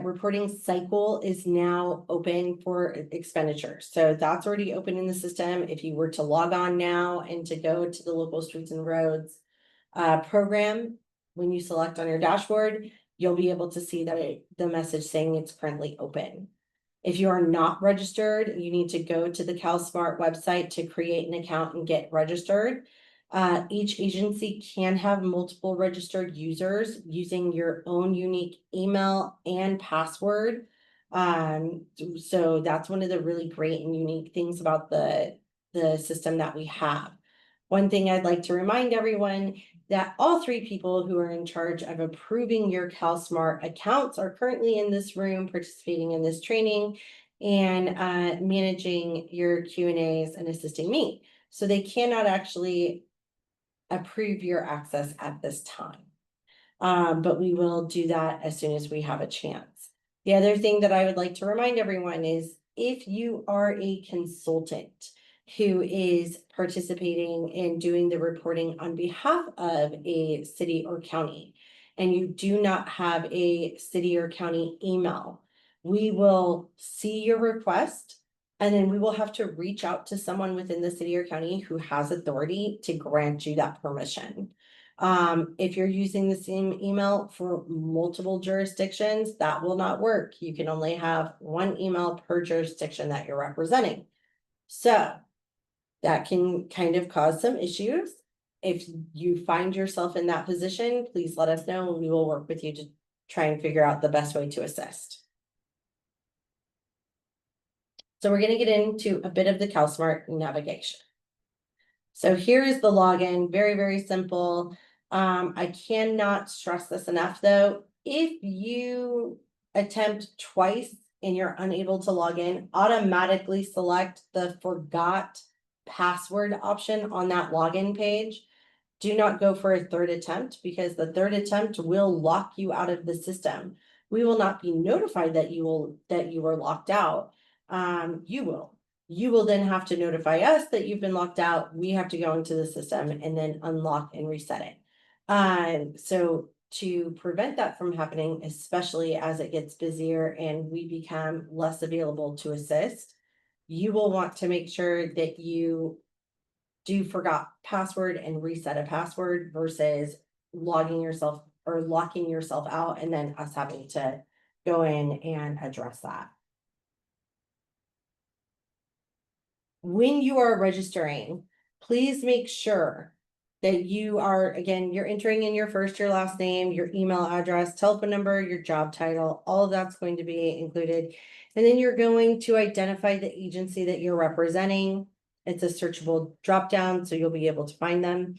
Speaker 1: reporting cycle is now open for expenditures. So that's already open in the system. If you were to log on now and to go to the local streets and roads program, when you select on your dashboard, you'll be able to see that the message saying it's currently open. If you are not registered, you need to go to the CalSmart website to create an account and get registered. Each agency can have multiple registered users using your own unique email and password. So that's one of the really great and unique things about the system that we have. One thing I'd like to remind everyone that all three people who are in charge of approving your CalSmart accounts are currently in this room participating in this training and managing your Q&As and assisting me. So they cannot actually approve your access at this time. But we will do that as soon as we have a chance. The other thing that I would like to remind everyone is if you are a consultant who is participating in doing the reporting on behalf of a city or county, and you do not have a city or county email, we will see your request and then we will have to reach out to someone within the city or county who has authority to grant you that permission. If you're using the same email for multiple jurisdictions, that will not work. You can only have one email per jurisdiction that you're representing. So that can kind of cause some issues. If you find yourself in that position, please let us know and we will work with you to try and figure out the best way to assist. So we're going to get into a bit of the CalSmart navigation. So here is the login, very, very simple. I cannot stress this enough though. If you attempt twice and you're unable to log in, automatically select the forgot password option on that login page. Do not go for a third attempt because the third attempt will lock you out of the system. We will not be notified that you were locked out. You will. You will then have to notify us that you've been locked out. We have to go into the system and then unlock and reset it. So to prevent that from happening, especially as it gets busier and we become less available to assist, you will want to make sure that you do forgot password and reset a password versus logging yourself or locking yourself out and then us having to go in and address that. When you are registering, please make sure that you are, again, you're entering in your first, your last name, your email address, telephone number, your job title, all of that's going to be included. And then you're going to identify the agency that you're representing. It's a searchable dropdown, so you'll be able to find them.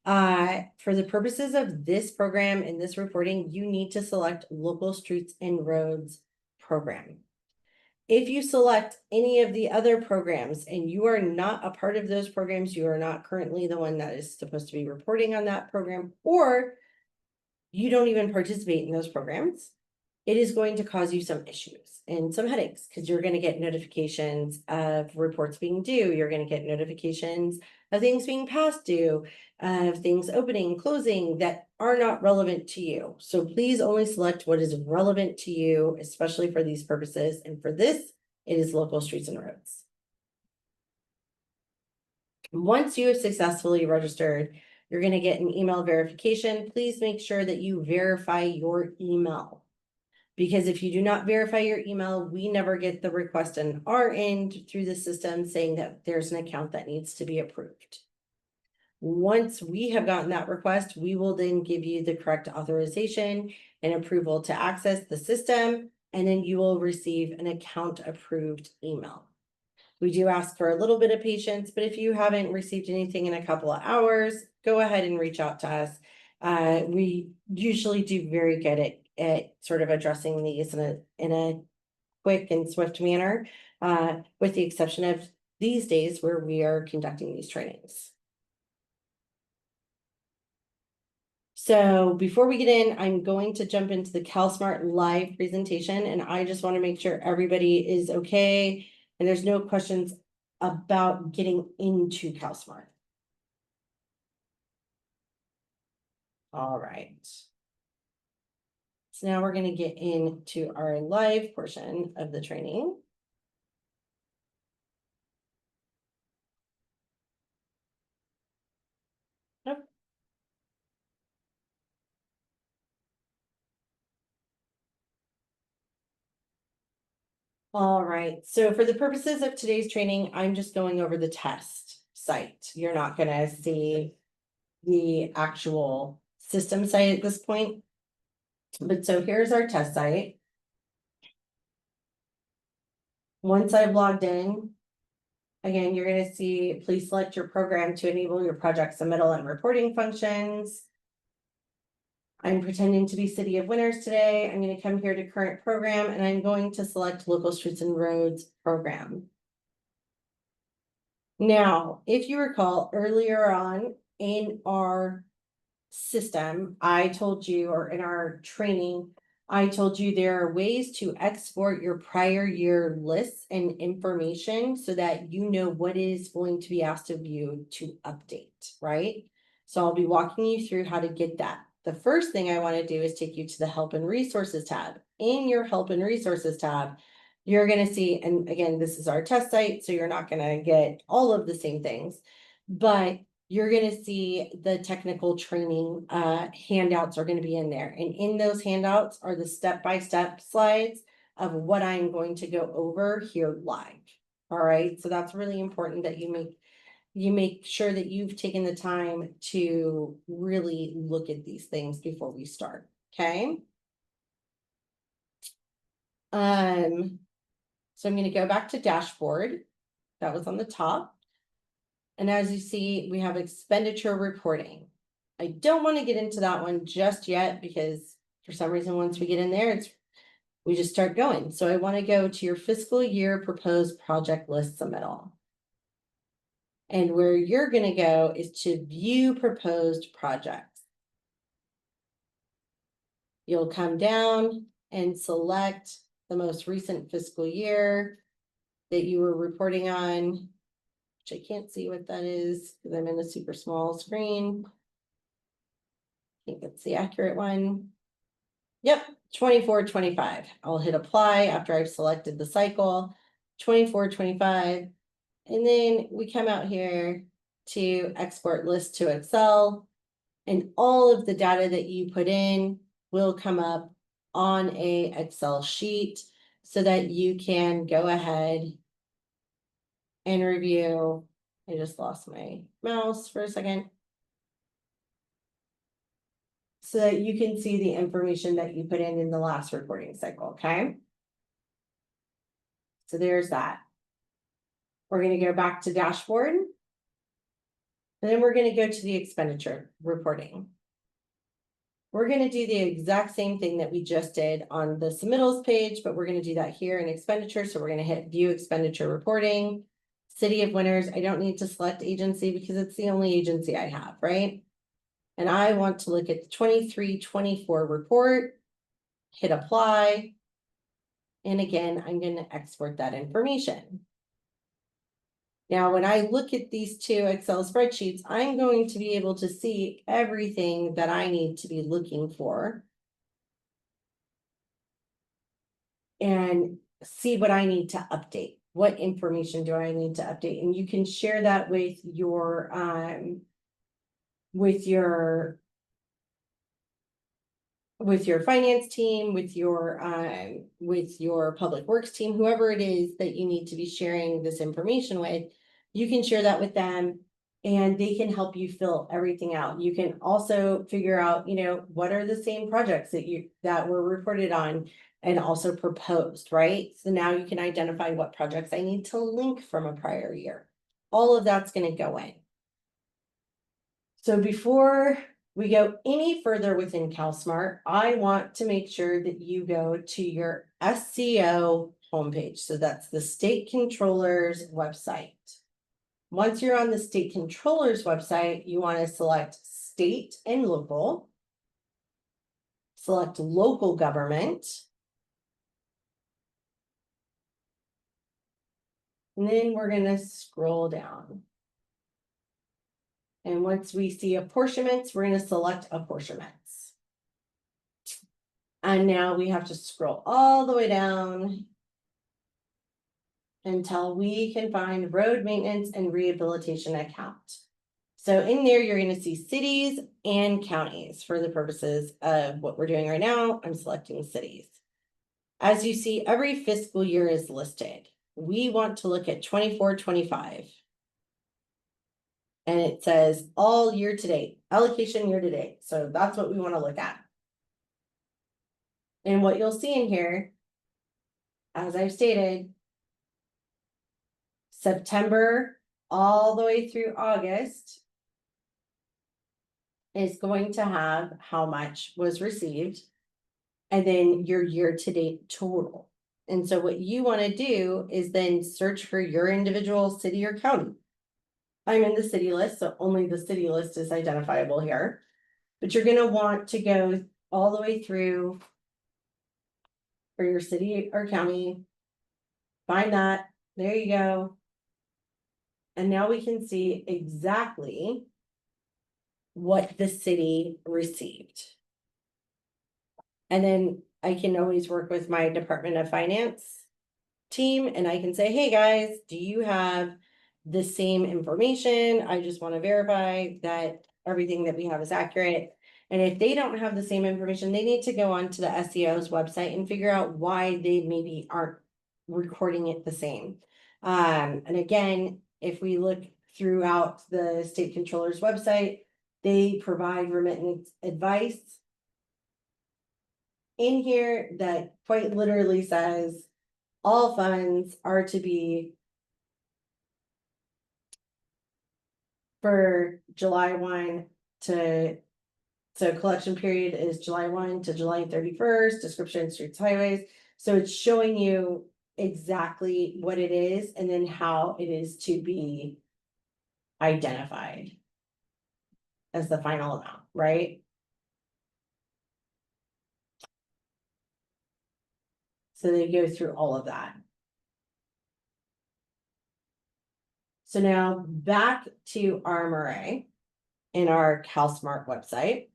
Speaker 1: For the purposes of this program and this reporting, you need to select Local Streets and Roads program. If you select any of the other programs and you are not a part of those programs, you are not currently the one that is supposed to be reporting on that program, or you don't even participate in those programs, it is going to cause you some issues and some headaches because you're going to get notifications of reports being due. You're going to get notifications of things being past due, of things opening and closing that are not relevant to you. So please only select what is relevant to you, especially for these purposes. And for this, it is Local Streets and Roads. Once you have successfully registered, you're going to get an email verification. Please make sure that you verify your email. Because if you do not verify your email, we never get the request on our end through the system saying that there's an account that needs to be approved. Once we have gotten that request, we will then give you the correct authorization and approval to access the system, and then you will receive an account approved email. We do ask for a little bit of patience, but if you haven't received anything in a couple of hours, go ahead and reach out to us. We usually do very good at sort of addressing these in a quick and swift manner, with the exception of these days where we are conducting these trainings. So before we get in, I'm going to jump into the CalSmart live presentation, and I just want to make sure everybody is okay and there's no questions about getting into CalSmart. All right. So now we're going to get into our live portion of the training. Yep. All right, so for the purposes of today's training, I'm just going over the test site. You're not going to see the actual system site at this point. But so here's our test site. Once I've logged in, again, you're going to see, please select your program to enable your project submittal and reporting functions. I'm pretending to be City of Winners today. I'm going to come here to current program and I'm going to select Local Streets and Roads program. Now, if you recall earlier on in our system, I told you, or in our training, I told you there are ways to export your prior year lists and information so that you know what is going to be asked of you to update, right? So I'll be walking you through how to get that. The first thing I want to do is take you to the Help and Resources tab. In your Help and Resources tab, you're going to see, and again, this is our test site, so you're not going to get all of the same things, but you're going to see the technical training handouts are going to be in there. And in those handouts are the step-by-step slides of what I'm going to go over here live. All right, so that's really important that you make sure that you've taken the time to really look at these things before we start. Okay. So I'm going to go back to dashboard. That was on the top. And as you see, we have expenditure reporting. I don't want to get into that one just yet because for some reason, once we get in there, we just start going. So I want to go to your fiscal year proposed project list submittal. And where you're gonna go is to view proposed projects. You'll come down and select the most recent fiscal year that you were reporting on, which I can't see what that is because I'm in a super small screen. I think it's the accurate one. Yep, 24-25. I'll hit apply after I've selected the cycle, 24-25. And then we come out here to export list to Excel. And all of the data that you put in will come up on a Excel sheet so that you can go ahead and review. I just lost my mouse for a second. So that you can see the information that you put in the last reporting cycle, okay? So there's that. We're going to go back to dashboard. And then we're going to go to the expenditure reporting. We're going to do the exact same thing that we just did on the submittals page, but we're going to do that here in expenditure. So we're going to hit view expenditure reporting. City of Winners, I don't need to select agency because it's the only agency I have, right? And I want to look at the 23-24 report, hit apply. And again, I'm going to export that information. Now, when I look at these two Excel spreadsheets, I'm going to be able to see everything that I need to be looking for and see what I need to update. What information do I need to update? And you can share that with your finance team, with your public works team, whoever it is that you need to be sharing this information with. You can share that with them and they can help you fill everything out. You can also figure out, what are the same projects that were reported on and also proposed, right? So now you can identify what projects I need to link from a prior year. All of that's going to go in. So before we go any further within CalSmart, I want to make sure that you go to your SCO homepage. So that's the State Controller's website. Once you're on the State Controller's website, you want to select state and local. Select local government. And then we're going to scroll down. And once we see apportionments, we're going to select apportionments. And now we have to scroll all the way down until we can find road maintenance and rehabilitation account. So in there, you're going to see cities and counties for the purposes of what we're doing right now. I'm selecting cities. As you see, every fiscal year is listed. We want to look at 24-25. And it says all year to date, allocation year to date. So that's what we want to look at. And what you'll see in here, as I've stated, September all the way through August is going to have how much was received and then your year to date total. And so what you want to do is then search for your individual city or county. I'm in the city list, so only the city list is identifiable here. But you're going to want to go all the way through for your city or county. Find that. There you go. And now we can see exactly what the city received. And then I can always work with my Department of Finance team and I can say, hey guys, do you have the same information? I just want to verify that everything that we have is accurate. And if they don't have the same information, they need to go on to the SEO's website and figure out why they maybe aren't recording it the same. And again, if we look throughout the State Controller's website, they provide remittance advice in here that quite literally says all funds are to be for July 1 to, so collection period is July 1 to July 31st, description streets, highways. So it's showing you exactly what it is and then how it is to be identified as the final amount, right? So they go through all of that. So now back to our MRA in our CalSmart website.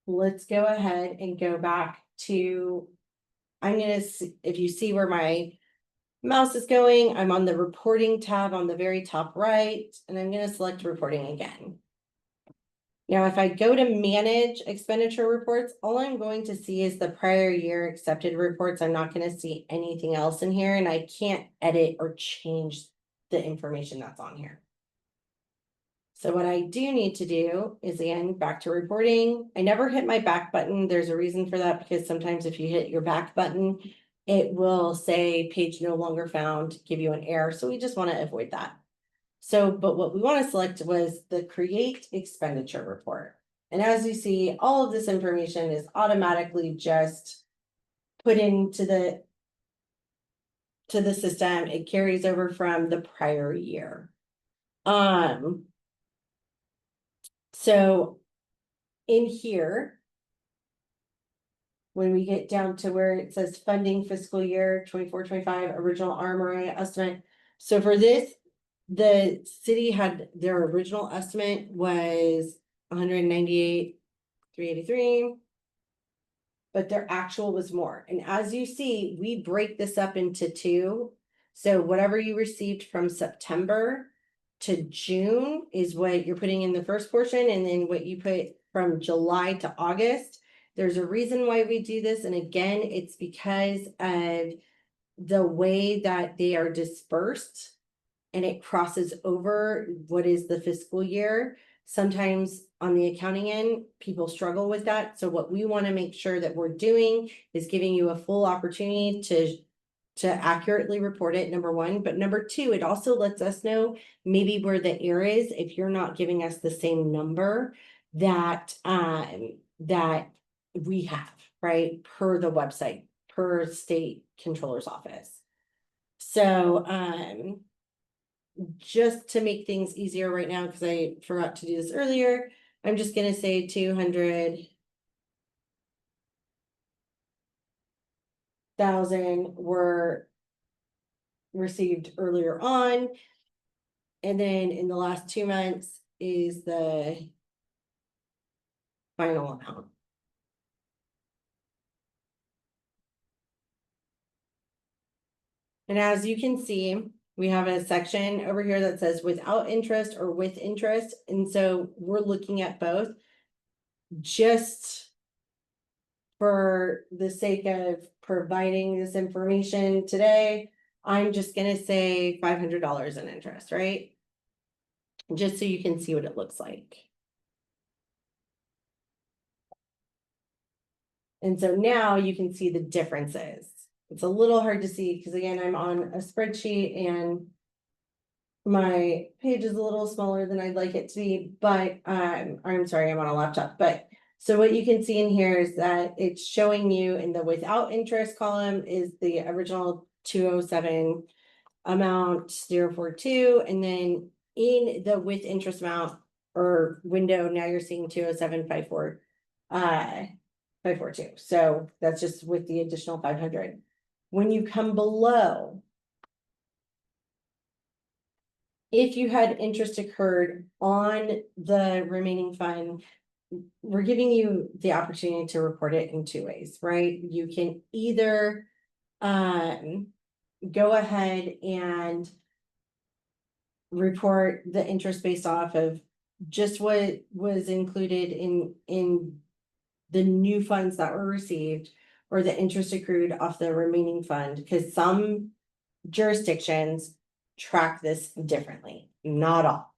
Speaker 1: Let's go ahead and go back to, I'm gonna see, if you see where my mouse is going, I'm on the reporting tab on the very top right, and I'm gonna select reporting again. Now, if I go to manage expenditure reports, all I'm going to see is the prior year accepted reports. I'm not gonna see anything else in here, and I can't edit or change the information that's on here. So what I do need to do is, again, back to reporting. I never hit my back button. There's a reason for that, because sometimes if you hit your back button, it will say page no longer found, give you an error. So we just want to avoid that. So, but what we want to select was the create expenditure report. And as you see, all of this information is automatically just put into the system. It carries over from the prior year. So in here, when we get down to where it says funding fiscal year 24-25 original RMRA estimate. So for this, the city had their original estimate was 198,383. But their actual was more. And as you see, we break this up into two. So whatever you received from September to June is what you're putting in the first portion, and then what you put from July to August. There's a reason why we do this, and again, it's because of the way that they are dispersed, and it crosses over what is the fiscal year. Sometimes on the accounting end, people struggle with that. So what we want to make sure that we're doing is giving you a full opportunity to accurately report it, number one. But number two, it also lets us know maybe where the error is if you're not giving us the same number that that we have, right? Per the website, per state controller's office. So just to make things easier right now, because I forgot to do this earlier, I'm just gonna say 200,000 were received earlier on. And then in the last 2 months is the final amount. And as you can see, we have a section over here that says without interest or with interest. And so we're looking at both. Just for the sake of providing this information today, I'm just gonna say $500 in interest, right? Just so you can see what it looks like. And so now you can see the differences. It's a little hard to see because again, I'm on a spreadsheet and my page is a little smaller than I'd like it to be, but I'm sorry, I'm on a laptop. But so what you can see in here is that it's showing you in the without interest column is the original 207 amount 042, and then in the with interest amount or window, now you're seeing 207.54 542. So that's just with the additional 500. When you come below, if you had interest occurred on the remaining fund, we're giving you the opportunity to report it in two ways, right? You can either go ahead and report the interest based off of just what was included in the new funds that were received, or the interest accrued off the remaining fund, because some jurisdictions track this differently, not all.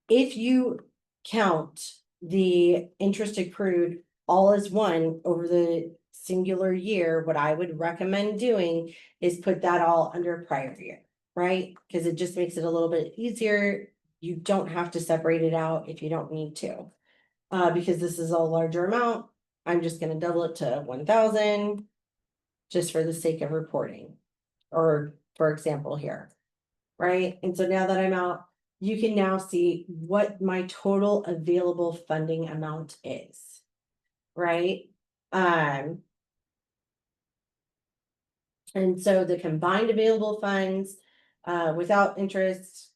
Speaker 1: If you count the interest accrued all as one over the singular year, what I would recommend doing is put that all under prior year, right? Because it just makes it a little bit easier. You don't have to separate it out if you don't need to. Because this is a larger amount, I'm just gonna double it to 1,000 just for the sake of reporting. Or for example here, right? And so now that I'm out, you can now see what my total available funding amount is, right? And so the combined available funds, without interest,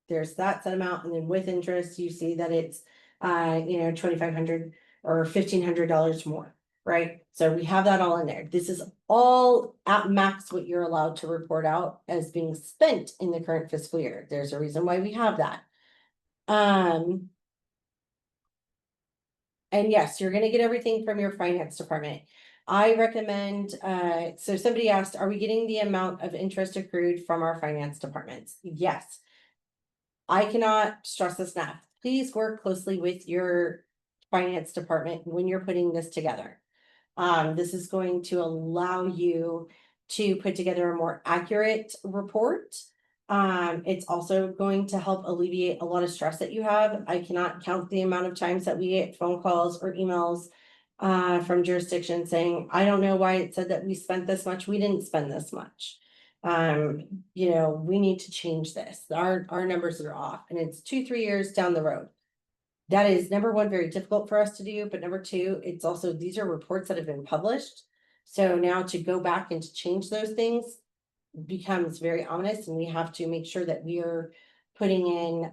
Speaker 1: there's that set amount, and then with interest, you see that it's, $2,500 or $1,500 more, right? So we have that all in there. This is all at max what you're allowed to report out as being spent in the current fiscal year. There's a reason why we have that. And yes, you're gonna get everything from your finance department. I recommend, so somebody asked, are we getting the amount of interest accrued from our finance departments? Yes. I cannot stress this enough. Please work closely with your finance department when you're putting this together. This is going to allow you to put together a more accurate report. It's also going to help alleviate a lot of stress that you have. I cannot count the amount of times that we get phone calls or emails from jurisdictions saying, I don't know why it said that we spent this much. We didn't spend this much. We need to change this. Our numbers are off, and it's 2-3 years down the road. That is, number one, very difficult for us to do, but number two, it's also, these are reports that have been published. So now to go back and to change those things becomes very ominous, and we have to make sure that we are putting in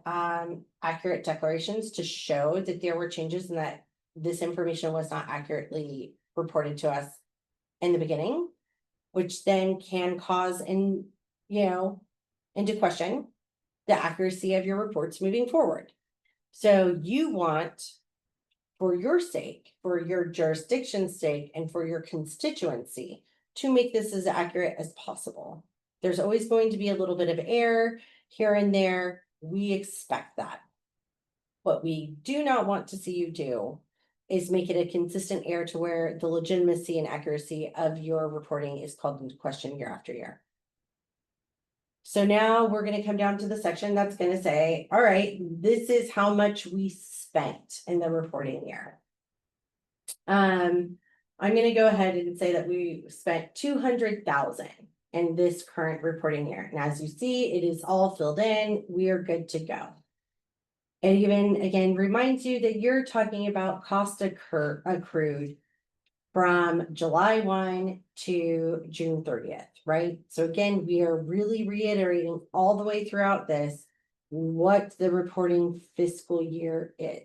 Speaker 1: accurate declarations to show that there were changes and that this information was not accurately reported to us in the beginning, which then can cause into question the accuracy of your reports moving forward. So you want, for your sake, for your jurisdiction's sake, and for your constituency, to make this as accurate as possible. There's always going to be a little bit of error here and there. We expect that. What we do not want to see you do is make it a consistent error to where the legitimacy and accuracy of your reporting is called into question year after year. So now we're going to come down to the section that's going to say, all right, this is how much we spent in the reporting year. I'm going to go ahead and say that we spent $200,000 in this current reporting year. And as you see, it is all filled in. We are good to go. And even again, reminds you that you're talking about cost accrued from July 1 to June 30th, right? So again, we are really reiterating all the way throughout this what the reporting fiscal year is.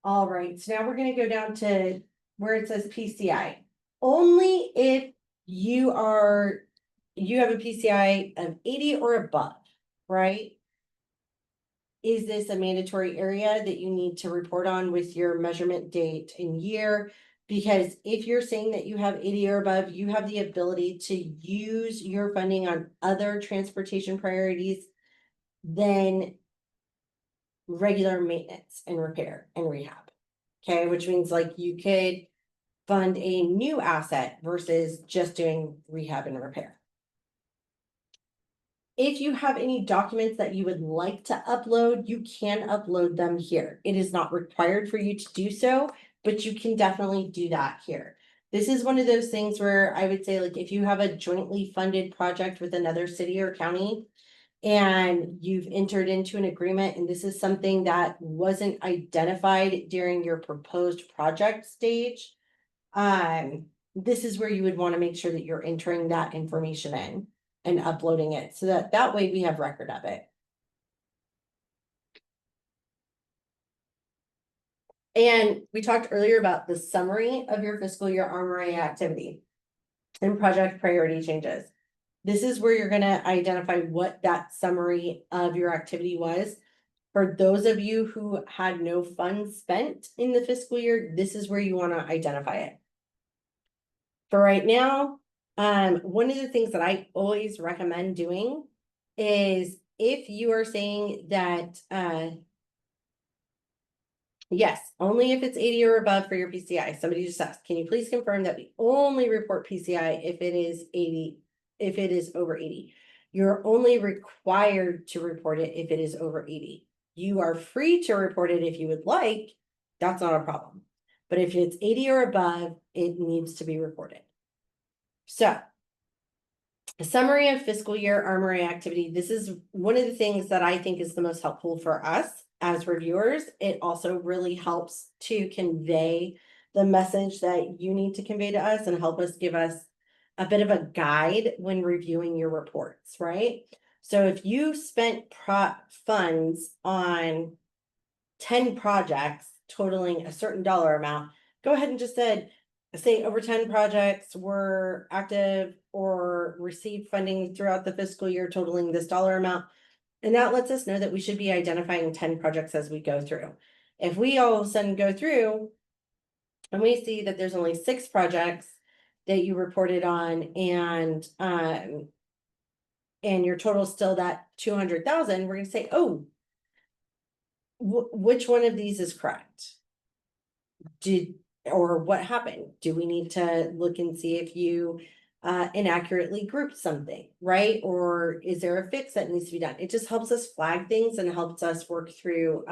Speaker 1: All right, so now we're going to go down to where it says PCI. Only if you have a PCI of 80 or above, right? Is this a mandatory area that you need to report on with your measurement date and year? Because if you're saying that you have 80 or above, you have the ability to use your funding on other transportation priorities than regular maintenance and repair and rehab. Okay, which means like you could fund a new asset versus just doing rehab and repair. If you have any documents that you would like to upload, you can upload them here. It is not required for you to do so, but you can definitely do that here. This is one of those things where I would say, like, if you have a jointly funded project with another city or county and you've entered into an agreement, and this is something that wasn't identified during your proposed project stage, this is where you would want to make sure that you're entering that information in and uploading it so that way we have record of it. And we talked earlier about the summary of your fiscal year RMRA activity and project priority changes. This is where you're going to identify what that summary of your activity was. For those of you who had no funds spent in the fiscal year, this is where you want to identify it. For right now, one of the things that I always recommend doing is if you are saying that, yes, only if it's 80 or above for your PCI. Somebody just asked, can you please confirm that we only report PCI if it is 80, if it is over 80? You're only required to report it if it is over 80. You are free to report it if you would like. That's not a problem. But if it's 80 or above, it needs to be reported. So, a summary of fiscal year armory activity. This is one of the things that I think is the most helpful for us as reviewers. It also really helps to convey the message that you need to convey to us and help us give us a bit of a guide when reviewing your reports, right? So if you spent funds on 10 projects totaling a certain dollar amount, go ahead and just say over 10 projects were active or received funding throughout the fiscal year totaling this dollar amount. And that lets us know that we should be identifying 10 projects as we go through. If we all of a sudden go through and we see that there's only 6 projects that you reported on and your total is still that 200,000, we're going to say, oh, which one of these is correct? Or what happened? Do we need to look and see if you inaccurately grouped something, right? Or is there a fix that needs to be done? It just helps us flag things and helps us work through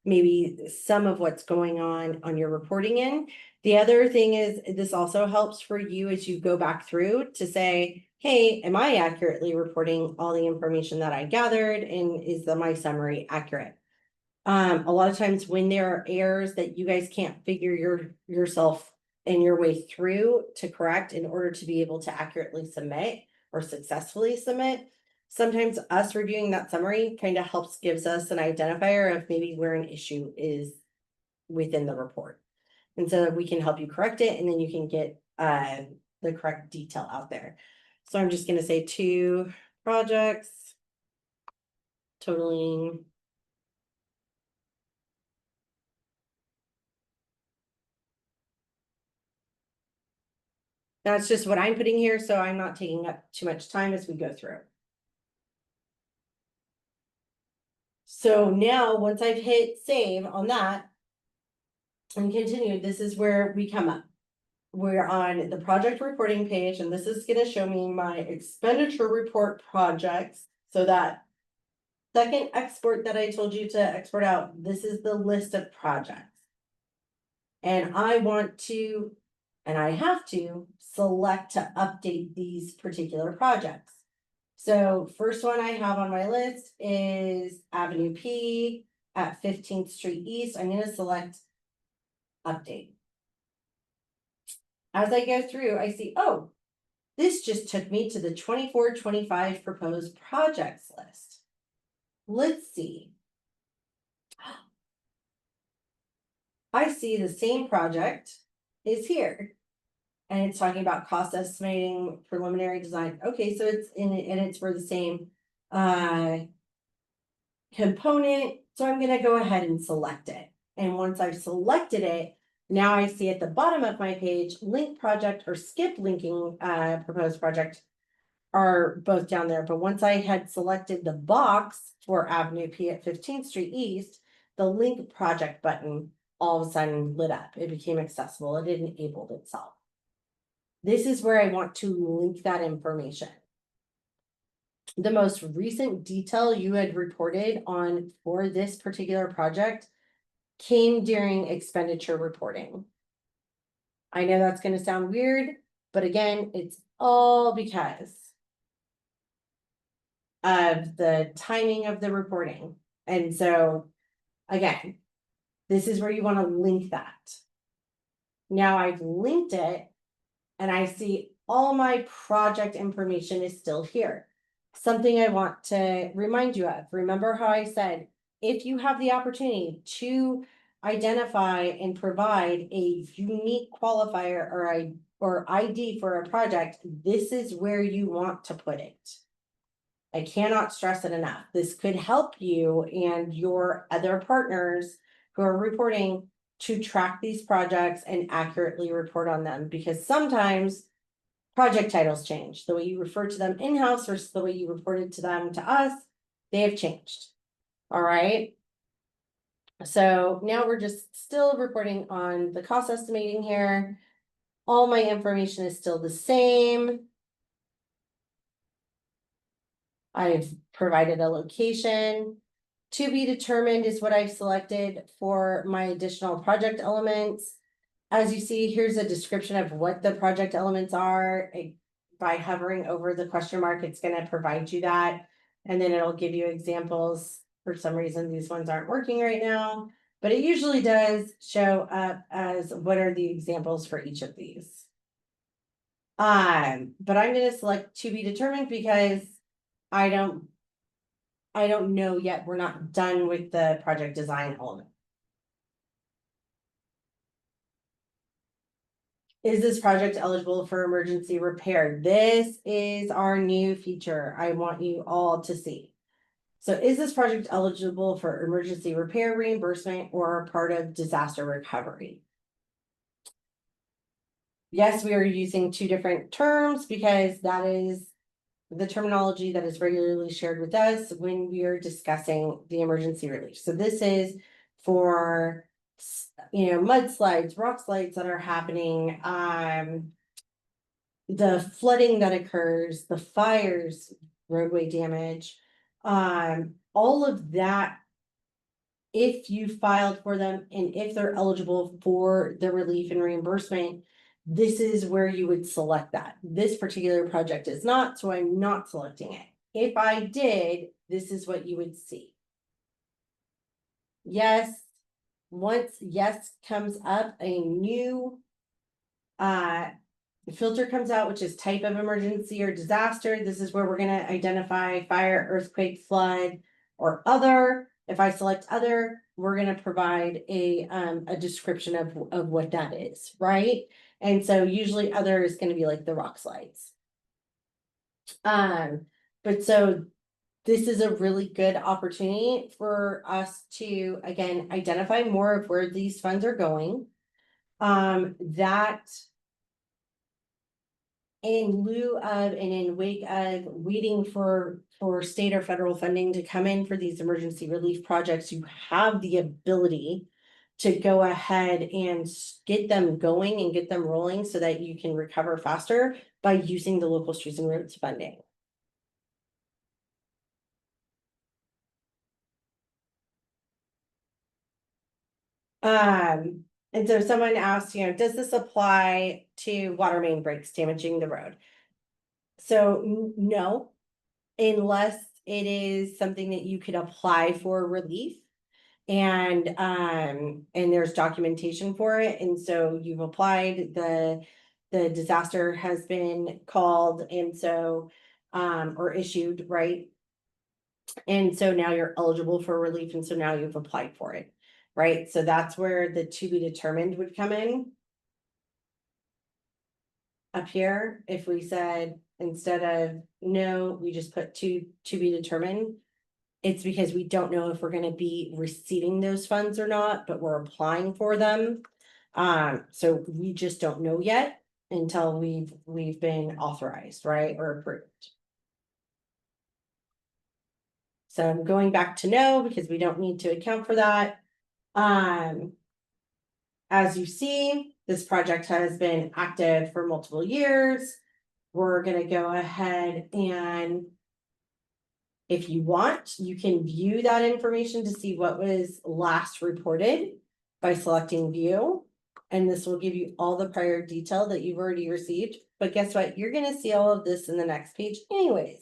Speaker 1: maybe some of what's going on your reporting end. The other thing is this also helps for you as you go back through to say, hey, am I accurately reporting all the information that I gathered? And is my summary accurate? A lot of times when there are errors that you guys can't figure yourself and your way through to correct in order to be able to accurately submit or successfully submit, sometimes us reviewing that summary kind of gives us an identifier of maybe where an issue is within the report. And so we can help you correct it, and then you can get the correct detail out there. So I'm just going to say 2 projects totaling that's just what I'm putting here, so I'm not taking up too much time as we go through. So now, once I've hit save on that and continue, this is where we come up. We're on the project reporting page, and this is going to show me my expenditure report projects. So that second export that I told you to export out, this is the list of projects. And I want to, and I have to, select to update these particular projects. So first one I have on my list is Avenue P at 15th Street East. I'm going to select update. As I go through, I see, oh, this just took me to the 24-25 proposed projects list. Let's see. I see the same project is here. And it's talking about cost estimating, preliminary design. Okay, so it's in it and it's for the same component. So I'm going to go ahead and select it. And once I've selected it, now I see at the bottom of my page, link project or skip linking proposed project are both down there. But once I had selected the box for Avenue P at 15th Street East, the link project button all of a sudden lit up. It became accessible. It enabled itself. This is where I want to link that information. The most recent detail you had reported on for this particular project came during expenditure reporting. I know that's going to sound weird, but again, it's all because of the timing of the reporting. And so again, this is where you want to link that. Now I've linked it and I see all my project information is still here. Something I want to remind you of. Remember how I said, if you have the opportunity to identify and provide a unique qualifier or ID for a project, this is where you want to put it. I cannot stress it enough. This could help you and your other partners who are reporting to track these projects and accurately report on them, because sometimes project titles change. The way you refer to them in-house versus the way you reported to them to us, they have changed. All right. So now we're just still reporting on the cost estimating here. All my information is still the same. I've provided a location. To be determined is what I've selected for my additional project elements. As you see, here's a description of what the project elements are. By hovering over the question mark, it's gonna provide you that. And then it'll give you examples. For some reason, these ones aren't working right now, but it usually does show up as what are the examples for each of these. But I'm gonna select to be determined because I don't know yet. We're not done with the project design element. Is this project eligible for emergency repair? This is our new feature I want you all to see. So is this project eligible for emergency repair reimbursement or part of disaster recovery? Yes, we are using two different terms because that is the terminology that is regularly shared with us when we are discussing the emergency relief. So this is for, mudslides, rock slides that are happening, the flooding that occurs, the fires, roadway damage, all of that. If you filed for them and if they're eligible for the relief and reimbursement, this is where you would select that. This particular project is not, so I'm not selecting it. If I did, this is what you would see. Yes, once yes comes up, a new filter comes out, which is type of emergency or disaster. This is where we're gonna identify fire, earthquake, flood, or other. If I select other, we're gonna provide a description of what that is, right? And so usually other is gonna be like the rock slides. But so this is a really good opportunity for us to, again, identify more of where these funds are going. That in lieu of and in wake of waiting for state or federal funding to come in for these emergency relief projects, you have the ability to go ahead and get them going and get them rolling so that you can recover faster by using the local streets and roads funding. And so someone asked, does this apply to water main breaks damaging the road? So no, unless it is something that you could apply for relief. And there's documentation for it. And so you've applied, the disaster has been called and so or issued, right? And so now you're eligible for relief, and so now you've applied for it, right? So that's where the to be determined would come in. Up here, if we said instead of no, we just put to be determined, it's because we don't know if we're gonna be receiving those funds or not, but we're applying for them. So we just don't know yet until we've been authorized, right, or approved. So I'm going back to no because we don't need to account for that. As you see, this project has been active for multiple years. We're gonna go ahead and if you want, you can view that information to see what was last reported by selecting view. And this will give you all the prior detail that you've already received. But guess what? You're gonna see all of this in the next page anyways.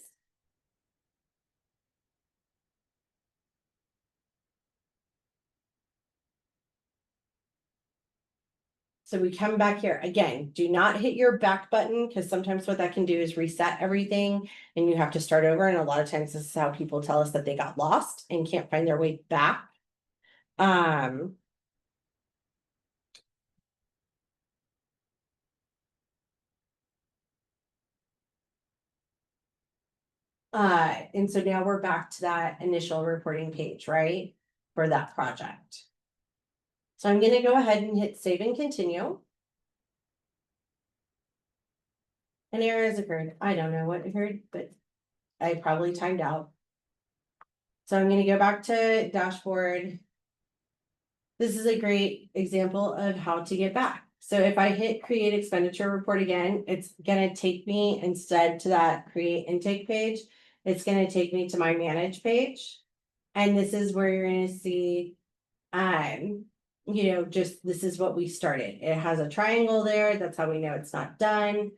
Speaker 1: So we come back here again, do not hit your back button because sometimes what that can do is reset everything and you have to start over. And a lot of times this is how people tell us that they got lost and can't find their way back. And so now we're back to that initial reporting page, right? For that project. So I'm gonna go ahead and hit save and continue. An error has occurred. I don't know what occurred, but I probably timed out. So I'm gonna go back to dashboard. This is a great example of how to get back. So if I hit create expenditure report again, it's gonna take me instead to that create intake page. it's gonna take me to my manage page. And this is where you're gonna see, just this is what we started. It has a triangle there. That's how we know it's not done.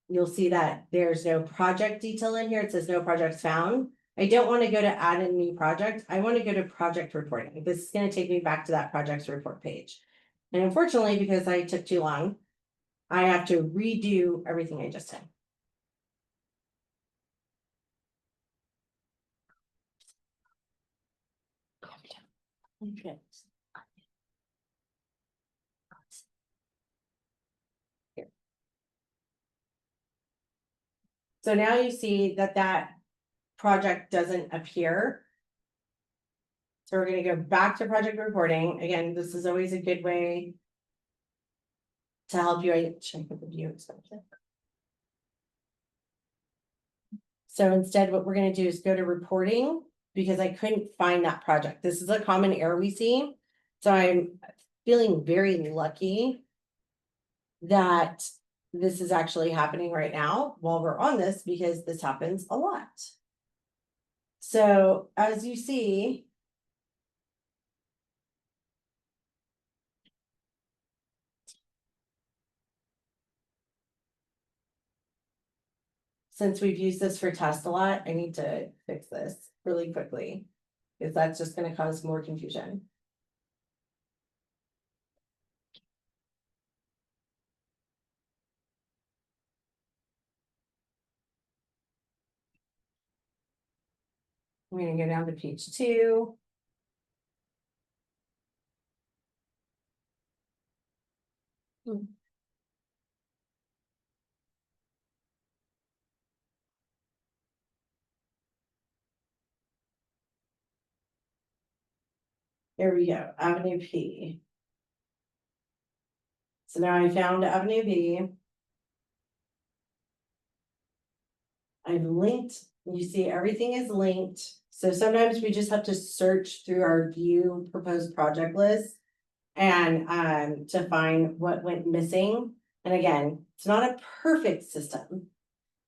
Speaker 1: You'll see that there's no project detail in here. It says no projects found. I don't want to go to add a new project. I want to go to project reporting. This is going to take me back to that projects report page. And unfortunately, because I took too long, I have to redo everything I just did. Okay. Here. So now you see that that project doesn't appear. So we're going to go back to project reporting. Again, this is always a good way to help you check the view extension. So instead, what we're going to do is go to reporting because I couldn't find that project. This is a common error we see. So I'm feeling very lucky that this is actually happening right now while we're on this, because this happens a lot. So as you see, since we've used this for test a lot, I need to fix this really quickly because that's just going to cause more confusion. I'm going to go down to page 2. There we go, Avenue P. So now I found Avenue P. I've linked, you see everything is linked. So sometimes we just have to search through our view proposed project list and to find what went missing. And again, it's not a perfect system.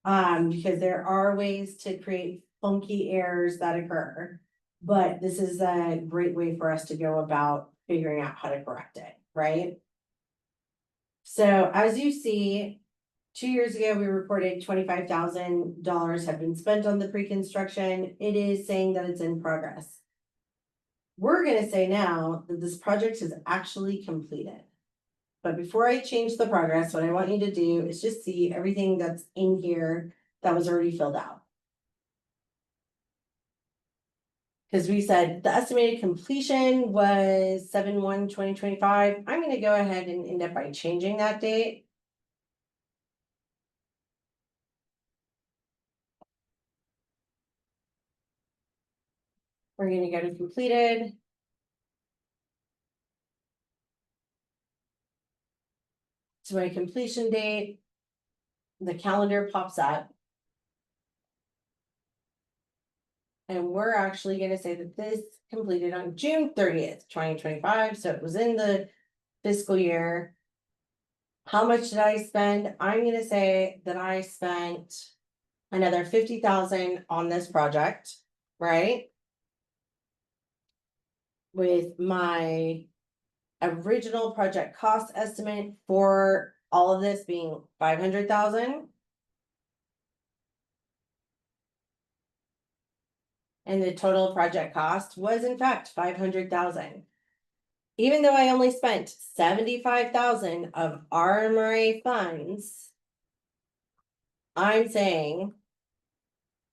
Speaker 1: Because there are ways to create funky errors that occur. But this is a great way for us to go about figuring out how to correct it, right? So as you see, 2 years ago, we reported $25,000 have been spent on the pre-construction. It is saying that it's in progress. We're gonna say now that this project is actually completed. But before I change the progress, what I want you to do is just see everything that's in here that was already filled out. Because we said the estimated completion was 7/1/2025. I'm going to go ahead and end up by changing that date. We're going to go to completed. So my completion date, the calendar pops up. And we're actually going to say that this completed on June 30th, 2025. So it was in the fiscal year. How much did I spend? I'm going to say that I spent another 50,000 on this project, right? With my original project cost estimate for all of this being 500,000. And the total project cost was in fact 500,000. Even though I only spent 75,000 of RMRA funds, I'm saying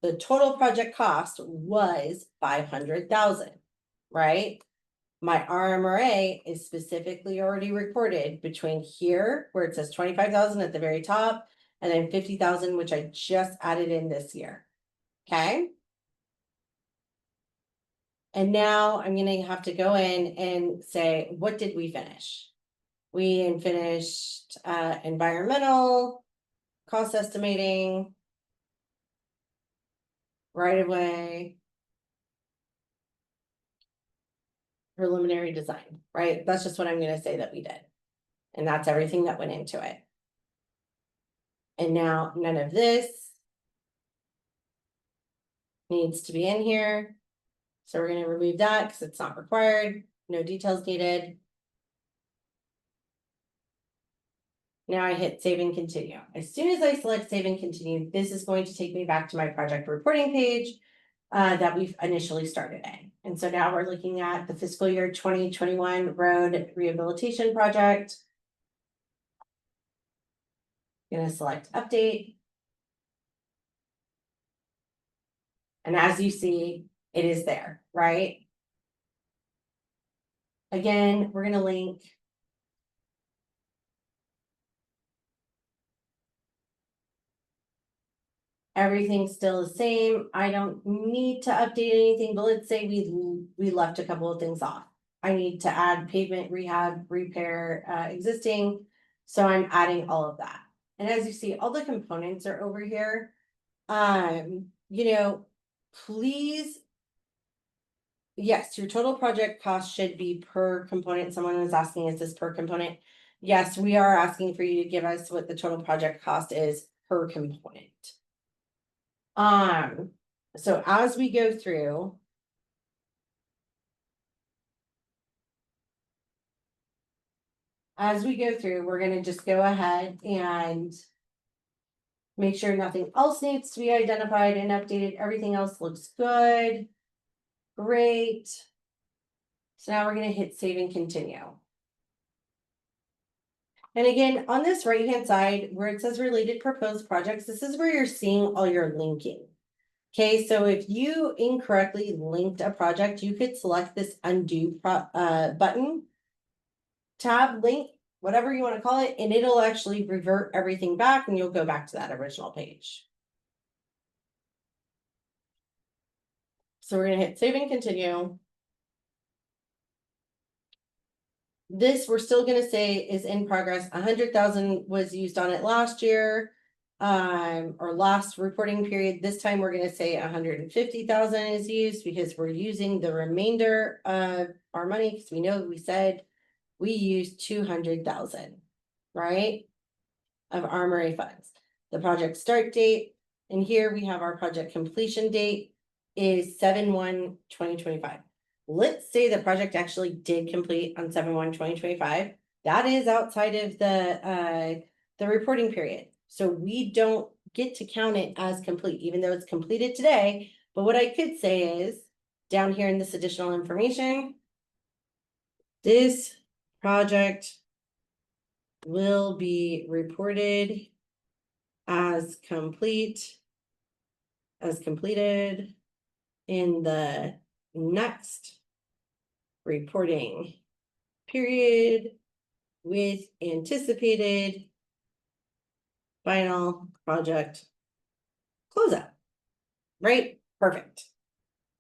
Speaker 1: the total project cost was 500,000, right? My RMRA is specifically already recorded between here, where it says 25,000 at the very top, and then 50,000, which I just added in this year. Okay. And now I'm going to have to go in and say, what did we finish? We finished environmental, cost estimating, right of way, preliminary design, right? That's just what I'm going to say that we did. And that's everything that went into it. And now none of this needs to be in here. So we're gonna remove that because it's not required, no details needed. Now I hit save and continue. As soon as I select save and continue, this is going to take me back to my project reporting page that we've initially started in. And so now we're looking at the fiscal year 2021 road rehabilitation project. Gonna select update. And as you see, it is there, right? Again, we're gonna link. Everything's still the same. I don't need to update anything, but let's say we left a couple of things off. I need to add pavement rehab, repair, existing. So I'm adding all of that. And as you see, all the components are over here. Please. Yes, your total project cost should be per component. Someone was asking, is this per component? Yes, we are asking for you to give us what the total project cost is per component. So as we go through. We're gonna just go ahead and make sure nothing else needs to be identified and updated. Everything else looks good. Great. So now we're gonna hit save and continue. And again, on this right-hand side where it says related proposed projects, this is where you're seeing all your linking. Okay, so if you incorrectly linked a project, you could select this undo button, tab, link, whatever you want to call it, and it'll actually revert everything back and you'll go back to that original page. So we're going to hit save and continue. This we're still going to say is in progress. 100,000 was used on it last year. Or last reporting period. This time we're going to say 150,000 is used because we're using the remainder of our money because we said we used 200,000, right? Of RMRA funds. The project start date, and here we have our project completion date is 7/1/2025. Let's say the project actually did complete on 7/1/2025. That is outside of the reporting period. So we don't get to count it as complete, even though it's completed today. But what I could say is down here in this additional information, this project will be reported as completed in the next reporting period with anticipated final project closeout, right? Perfect.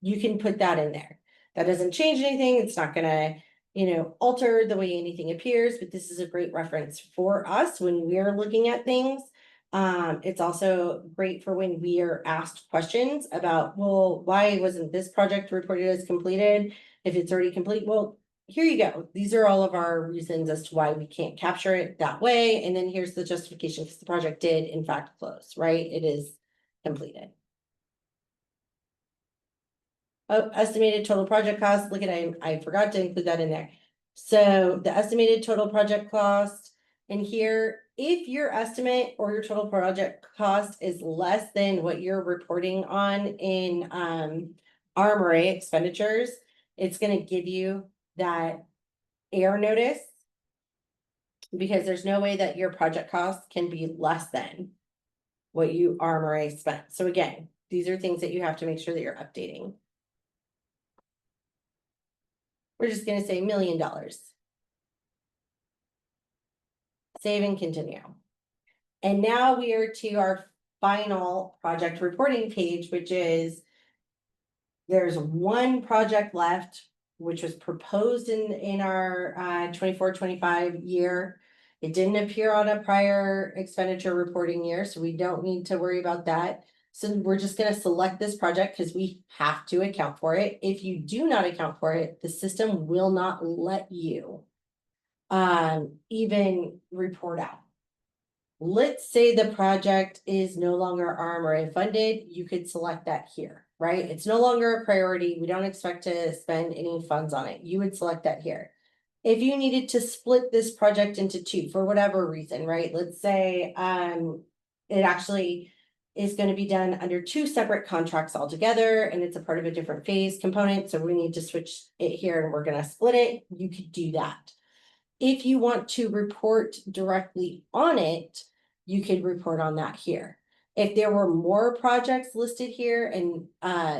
Speaker 1: You can put that in there. That doesn't change anything. It's not gonna, alter the way anything appears, but this is a great reference for us when we're looking at things. It's also great for when we are asked questions about, well, why wasn't this project reported as completed if it's already complete? Well, here you go. These are all of our reasons as to why we can't capture it that way. And then here's the justification because the project did in fact close, right? It is completed. Oh, estimated total project cost. Look at I forgot to include that in there. So the estimated total project cost in here, if your estimate or your total project cost is less than what you're reporting on in RMRA expenditures, it's going to give you that error notice because there's no way that your project cost can be less than what you RMRA spent. So again, these are things that you have to make sure that you're updating. We're just going to say $1 million. Save and continue. And now we are to our final project reporting page, which is there's one project left, which was proposed in our 24-25 year. It didn't appear on a prior expenditure reporting year, so we don't need to worry about that. So we're just going to select this project because we have to account for it. If you do not account for it, the system will not let you even report out. Let's say the project is no longer RMRA funded, you could select that here, right? It's no longer a priority. We don't expect to spend any funds on it. You would select that here. If you needed to split this project into two for whatever reason, right? Let's say it actually is going to be done under two separate contracts altogether, and it's a part of a different phase component. So we need to switch it here and we're going to split it. You could do that. If you want to report directly on it, you could report on that here. If there were more projects listed here and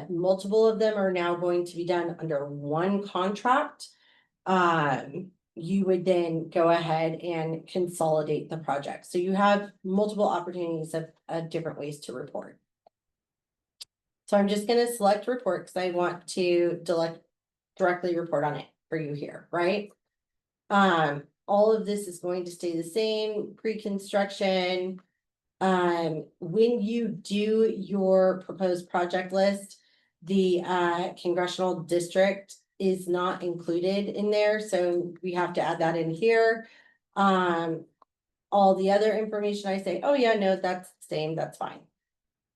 Speaker 1: multiple of them are now going to be done under one contract, you would then go ahead and consolidate the project. So you have multiple opportunities of different ways to report. So I'm just going to select report because I want to directly report on it for you here, right? All of this is going to stay the same, pre-construction. When you do your proposed project list, the congressional district is not included in there, so we have to add that in here. All the other information I say, oh yeah, no, that's the same, that's fine.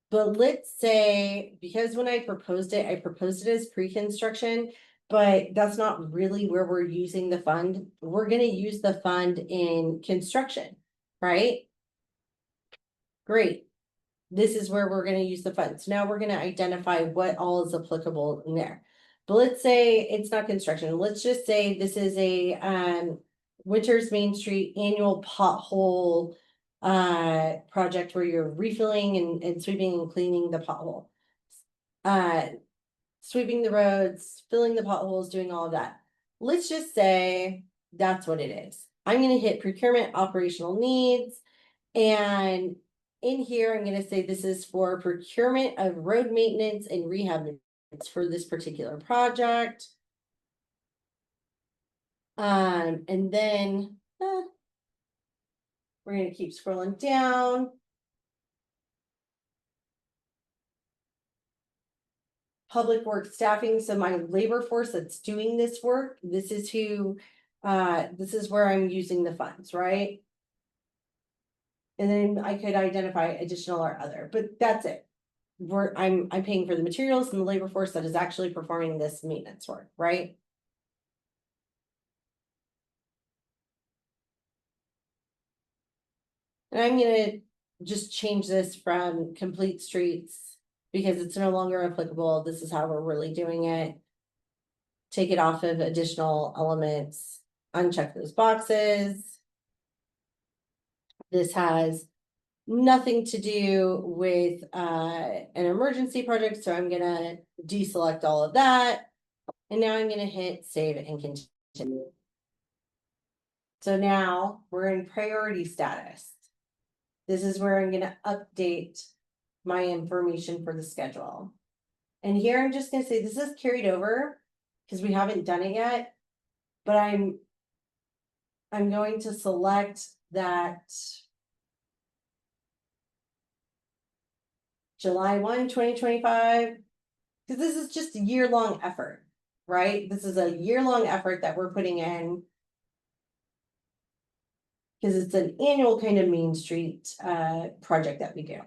Speaker 1: But let's say, because when I proposed it as pre-construction, but that's not really where we're using the fund. We're gonna use the fund in construction, right? Great. This is where we're gonna use the funds. Now we're gonna identify what all is applicable in there. But let's say it's not construction. Let's just say this is a Winters Main Street annual pothole project where you're refilling and sweeping and cleaning the pothole. Sweeping the roads, filling the potholes, doing all of that. Let's just say that's what it is. I'm going to hit procurement operational needs. And in here, I'm going to say this is for procurement of road maintenance and rehab maintenance for this particular project. And then we're going to keep scrolling down. Public works staffing, so my labor force that's doing this work, this is who, this is where I'm using the funds, right? And then I could identify additional or other, but that's it. I'm paying for the materials and the labor force that is actually performing this maintenance work, right? And I'm gonna just change this from complete streets because it's no longer applicable. This is how we're really doing it. Take it off of additional elements, uncheck those boxes. This has nothing to do with an emergency project, so I'm gonna deselect all of that. And now I'm gonna hit save and continue. So now we're in priority status. This is where I'm gonna update my information for the schedule. And here I'm just gonna say this is carried over because we haven't done it yet, but I'm going to select that July 1, 2025, because this is just a year-long effort, right? This is a year-long effort that we're putting in because it's an annual kind of Main Street project that we do.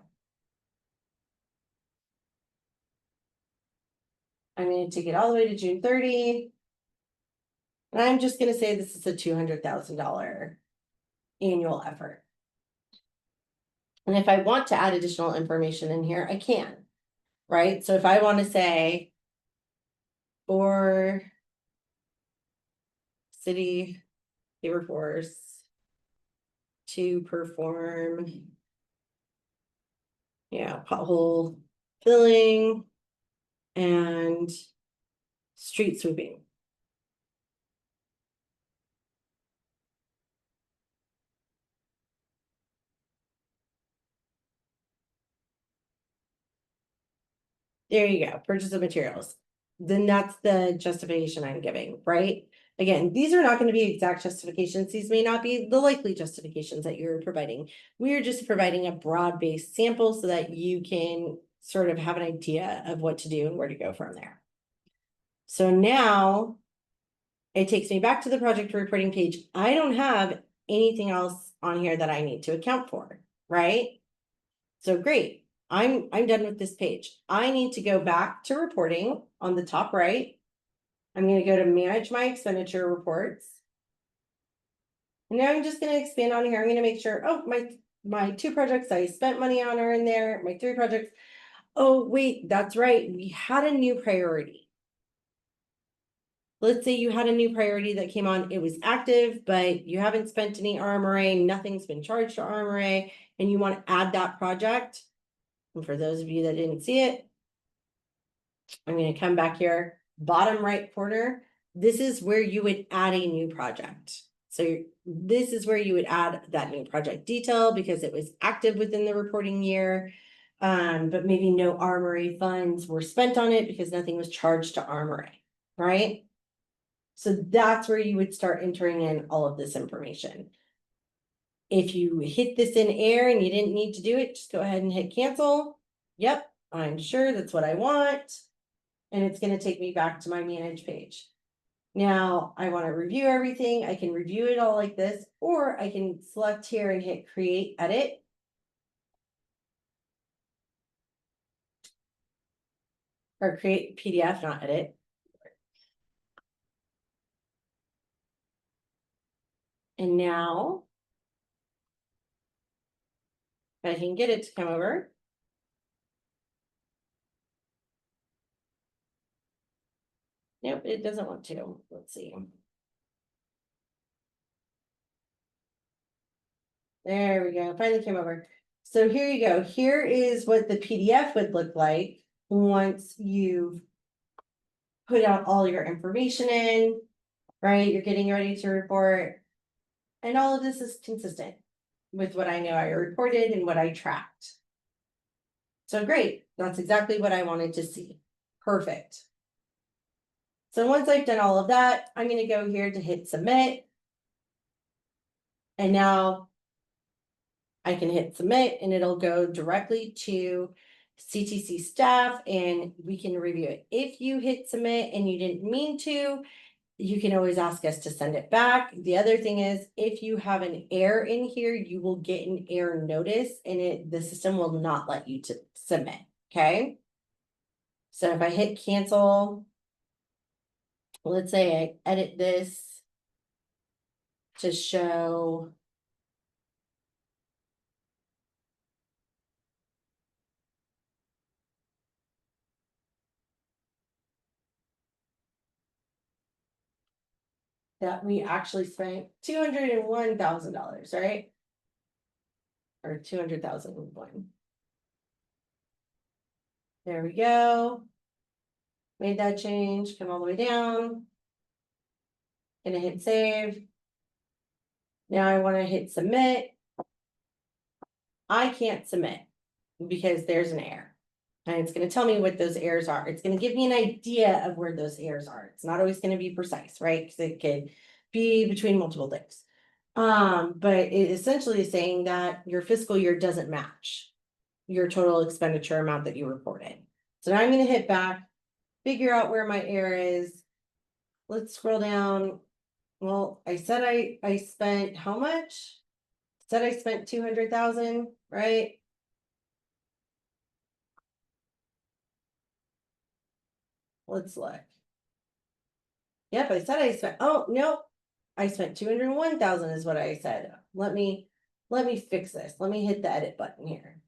Speaker 1: I'm going to take it all the way to June 30. And I'm just going to say this is a $200,000 annual effort. And if I want to add additional information in here, I can, right? So if I want to say, for city labor force to perform, pothole filling and street sweeping. There you go, purchase of materials. Then that's the justification I'm giving, right? Again, these are not going to be exact justifications. These may not be the likely justifications that you're providing. We are just providing a broad-based sample so that you can sort of have an idea of what to do and where to go from there. So now it takes me back to the project reporting page. I don't have anything else on here that I need to account for, right? So great. I'm done with this page. I need to go back to reporting on the top right. I'm gonna go to manage my expenditure reports. And now I'm just gonna expand on here. I'm gonna make sure, oh, my 2 projects I spent money on are in there, my 3 projects. Oh, wait, that's right. We had a new priority. Let's say you had a new priority that came on, it was active, but you haven't spent any RMRA, nothing's been charged to RMRA, and you want to add that project. And for those of you that didn't see it, I'm going to come back here, bottom right corner. This is where you would add a new project. So this is where you would add that new project detail because it was active within the reporting year. But maybe no RMRA funds were spent on it because nothing was charged to RMRA, right? So that's where you would start entering in all of this information. If you hit this in air and you didn't need to do it, just go ahead and hit cancel. Yep, I'm sure that's what I want. And it's going to take me back to my manage page. Now I want to review everything. I can review it all like this, or I can select here and hit create edit. Or create PDF, not edit. And now I can get it to come over. Nope, it doesn't want to. Let's see. There we go. Finally came over. So here you go. Here is what the PDF would look like once you've put out all your information in, right? You're getting ready to report. And all of this is consistent with what I know I reported and what I tracked. So great. That's exactly what I wanted to see. Perfect. So once I've done all of that, I'm going to go here to hit submit. And now I can hit submit and it'll go directly to CTC staff and we can review it. If you hit submit and you didn't mean to, you can always ask us to send it back. The other thing is if you have an error in here, you will get an error notice and the system will not let you to submit. Okay. So if I hit cancel, let's say I edit this to show that we actually spent $201,000, right? Or 200,001. There we go. Made that change, come all the way down. Gonna hit save. Now I want to hit submit. I can't submit because there's an error. And it's going to tell me what those errors are. It's going to give me an idea of where those errors are. It's not always going to be precise, right? Because it could be between multiple things. But it essentially is saying that your fiscal year doesn't match your total expenditure amount that you reported. So now I'm going to hit back, figure out where my error is. Let's scroll down. Well, I said I spent how much? Said I spent 200,000, right? Let's look. Yep, I said I spent, oh, nope. I spent 201,000 is what I said. Let me fix this. Let me hit the edit button here.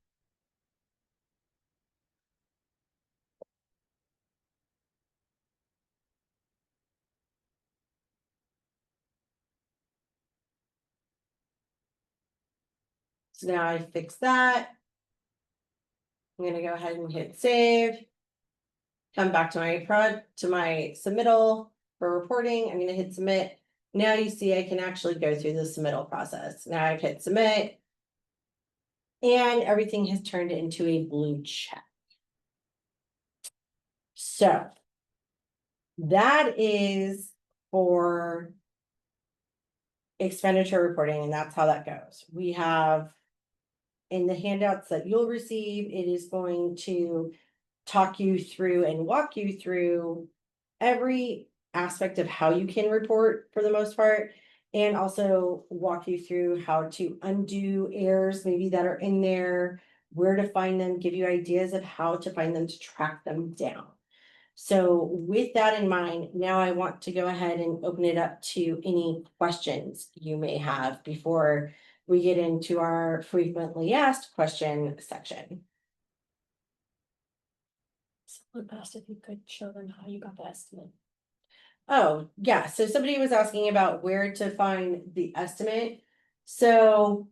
Speaker 1: So now I fixed that. I'm going to go ahead and hit save. Come back to my submittal for reporting. I'm going to hit submit. Now you see I can actually go through the submittal process. Now I've hit submit. And everything has turned into a blue check. So that is for expenditure reporting, and that's how that goes. We have in the handouts that you'll receive, it is going to talk you through and walk you through every aspect of how you can report for the most part, and also walk you through how to undo errors maybe that are in there, where to find them, give you ideas of how to find them, to track them down. So with that in mind, now I want to go ahead and open it up to any questions you may have before we get into our frequently asked question section.
Speaker 5: Someone asked if you could show them how you got the estimate.
Speaker 1: Oh, yeah, so somebody was asking about where to find the estimate. So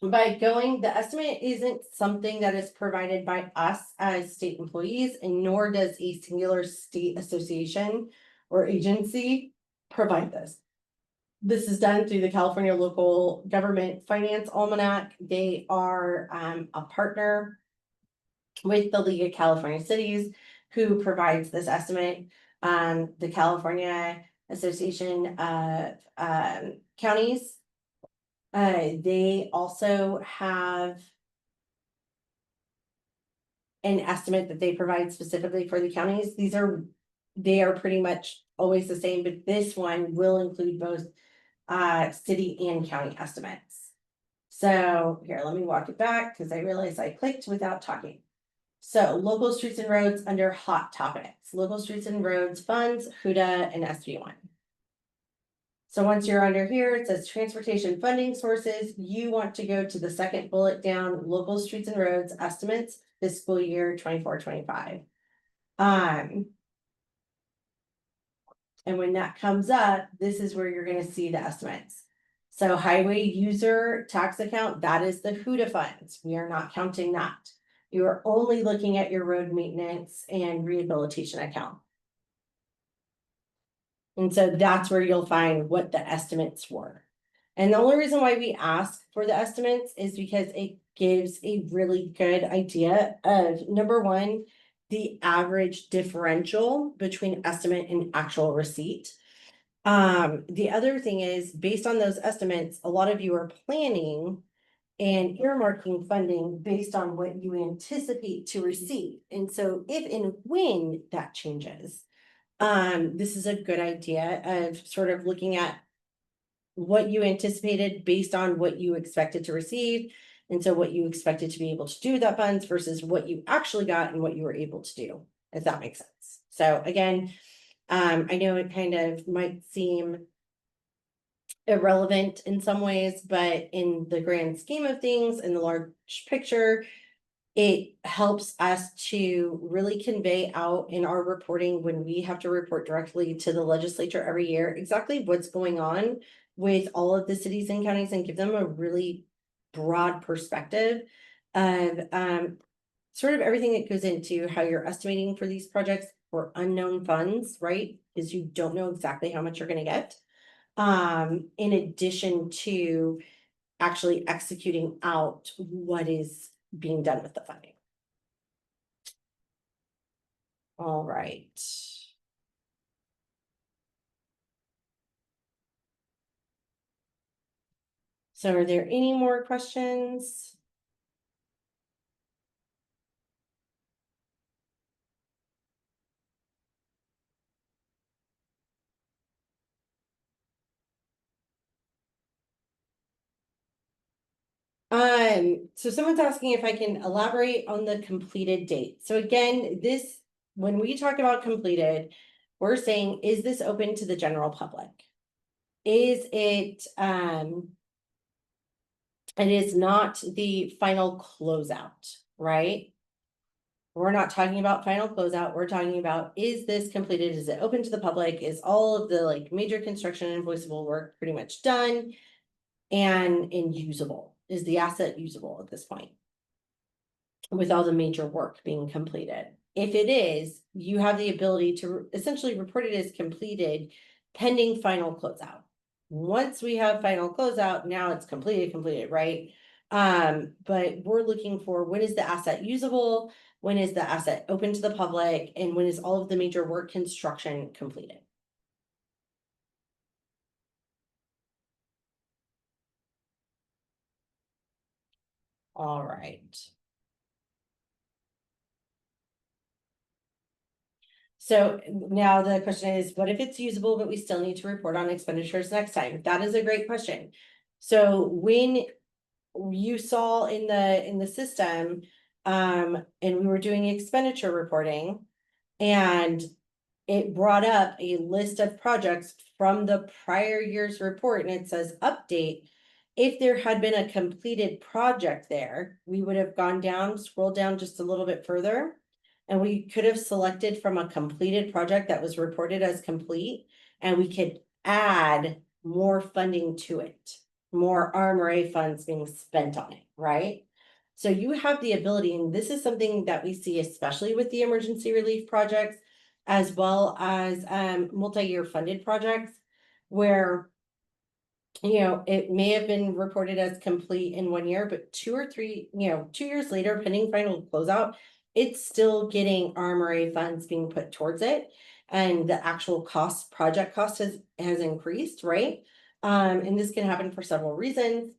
Speaker 1: by going, the estimate isn't something that is provided by us as state employees, and nor does a singular state association or agency provide this. This is done through the California Local Government Finance Almanac. They are a partner with the League of California Cities, who provides this estimate. The California Association of Counties, they also have an estimate that they provide specifically for the counties. They are pretty much always the same, but this one will include both city and county estimates. So here, let me walk it back because I realized I clicked without talking. So local streets and roads under hot topics, local streets and roads funds, HUDA and SB1. So once you're under here, it says transportation funding sources. You want to go to the second bullet down, local streets and roads estimates, fiscal year 24-25. And when that comes up, this is where you're gonna see the estimates. So highway user tax account, that is the HUDA funds. We are not counting that. You are only looking at your road maintenance and rehabilitation account. And so that's where you'll find what the estimates were. And the only reason why we ask for the estimates is because it gives a really good idea of, number one, the average differential between estimate and actual receipt. The other thing is, based on those estimates, a lot of you are planning and earmarking funding based on what you anticipate to receive. And so if and when that changes, this is a good idea of sort of looking at what you anticipated based on what you expected to receive. And so what you expected to be able to do with that funds versus what you actually got and what you were able to do, if that makes sense. So again, I know it kind of might seem irrelevant in some ways, but in the grand scheme of things, in the large picture, it helps us to really convey out in our reporting when we have to report directly to the legislature every year exactly what's going on with all of the cities and counties, and give them a really broad perspective of sort of everything that goes into how you're estimating for these projects for unknown funds, right? Because you don't know exactly how much you're going to get. In addition to actually executing out what is being done with the funding. All right. So are there any more questions? So someone's asking if I can elaborate on the completed date. So again, when we talk about completed, we're saying, is this open to the general public? Is it, it is not the final closeout, right? We're not talking about final closeout. We're talking about, is this completed? Is it open to the public? Is all of the like major construction and invoiceable work pretty much done and usable? Is the asset usable at this point with all the major work being completed? If it is, you have the ability to essentially report it as completed pending final closeout. Once we have final closeout, now it's completed, right? But we're looking for, when is the asset usable? When is the asset open to the public? And when is all of the major work construction completed? All right. So now the question is, what if it's usable, but we still need to report on expenditures next time? That is a great question. So when you saw in the system, and we were doing expenditure reporting, and it brought up a list of projects from the prior year's report, and it says update. If there had been a completed project there, we would have gone down, scrolled down just a little bit further, and we could have selected from a completed project that was reported as complete, and we could add more funding to it, more RMRA funds being spent on it, right? So you have the ability, and this is something that we see especially with the emergency relief projects, as well as multi-year funded projects, where it may have been reported as complete in 1 year, but 2 or 3, 2 years later, pending final closeout, it's still getting RMRA funds being put towards it, and the actual project cost has increased, right? And this can happen for several reasons,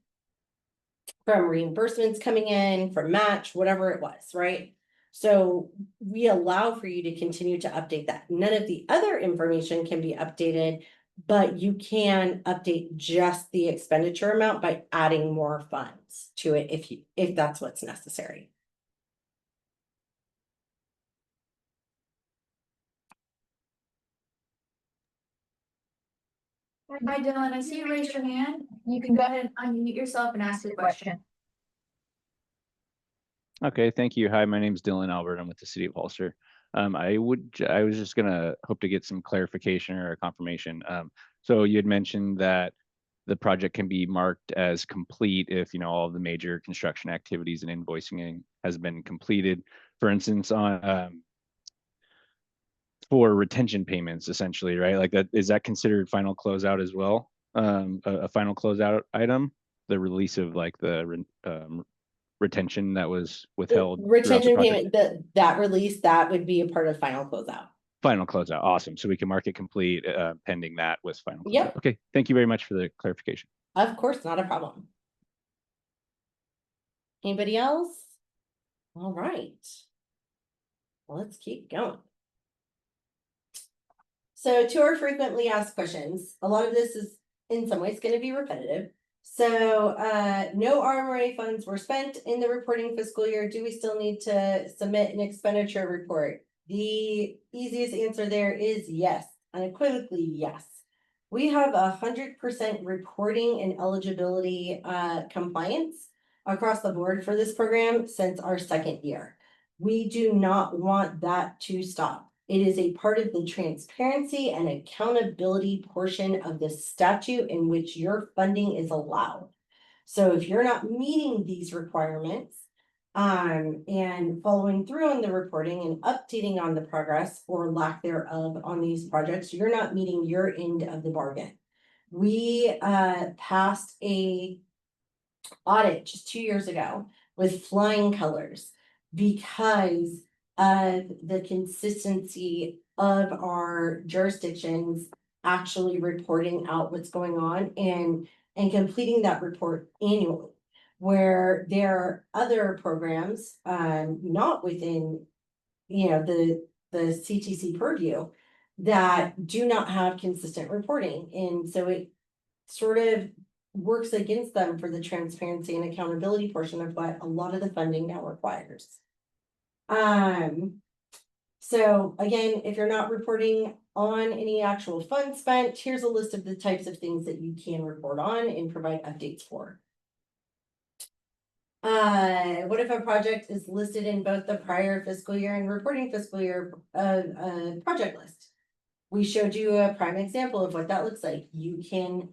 Speaker 1: from reimbursements coming in, from match, whatever it was, right? So we allow for you to continue to update that. None of the other information can be updated, but you can update just the expenditure amount by adding more funds to it if that's what's necessary.
Speaker 2: Hi, Dylan. I see you raised your hand. You can go ahead and unmute yourself and ask your question.
Speaker 6: Okay, thank you. Hi, my name's Dylan Albert. I'm with the City of Ulster. I was just gonna hope to get some clarification or a confirmation. So you had mentioned that the project can be marked as complete if all of the major construction activities and invoicing has been completed. For instance, on for retention payments, essentially, right? Like that, is that considered final closeout as well? A final closeout item, the release of like the retention that was withheld.
Speaker 1: Retention payment, that release, that would be a part of final closeout.
Speaker 6: Final closeout, awesome. So we can mark it complete pending that with final closeout.
Speaker 1: Yep.
Speaker 6: Okay, thank you very much for the clarification.
Speaker 1: Of course, not a problem. Anybody else? All right. Let's keep going. So to our frequently asked questions, a lot of this is in some ways going to be repetitive. So no RMRA funds were spent in the reporting fiscal year. Do we still need to submit an expenditure report? The easiest answer there is yes, unequivocally yes. We have 100% reporting and eligibility compliance across the board for this program since our second year. We do not want that to stop. It is a part of the transparency and accountability portion of the statute in which your funding is allowed. So if you're not meeting these requirements and following through on the reporting and updating on the progress or lack thereof on these projects, you're not meeting your end of the bargain. We passed a audit just 2 years ago with flying colors because of the consistency of our jurisdictions actually reporting out what's going on and completing that report annually, where there are other programs not within the CTC purview that do not have consistent reporting, and so it sort of works against them for the transparency and accountability portion of what a lot of the funding now requires. So again, if you're not reporting on any actual funds spent, here's a list of the types of things that you can report on and provide updates for. What if a project is listed in both the prior fiscal year and reporting fiscal year project list? We showed you a prime example of what that looks like. You can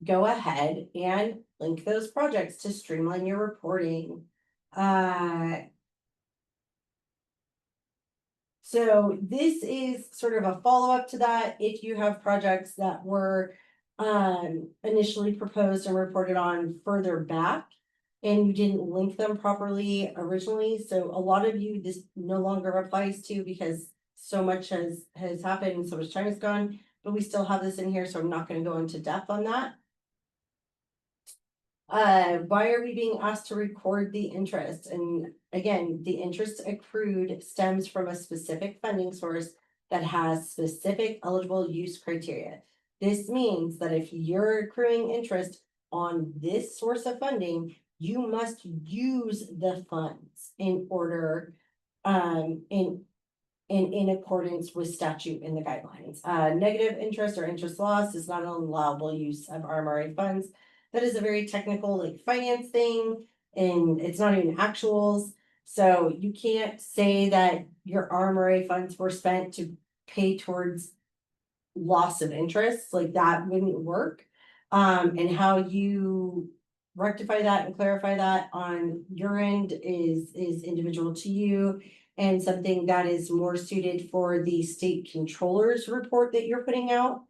Speaker 1: go ahead and link those projects to streamline your reporting. So this is sort of a follow-up to that. If you have projects that were initially proposed and reported on further back and you didn't link them properly originally, so a lot of you this no longer applies to because so much has happened and so much time has gone, but we still have this in here, so I'm not going to go into depth on that. Why are we being asked to record the interest? And again, the interest accrued stems from a specific funding source that has specific eligible use criteria. This means that if you're accruing interest on this source of funding, you must use the funds in order, in accordance with statute and the guidelines. Negative interest or interest loss is not an allowable use of RMRA funds. That is a very technical like finance thing, and it's not even actuals. So you can't say that your RMRA funds were spent to pay towards loss of interest, like that wouldn't work. And how you rectify that and clarify that on your end is individual to you, and something that is more suited for the state controller's report that you're putting out.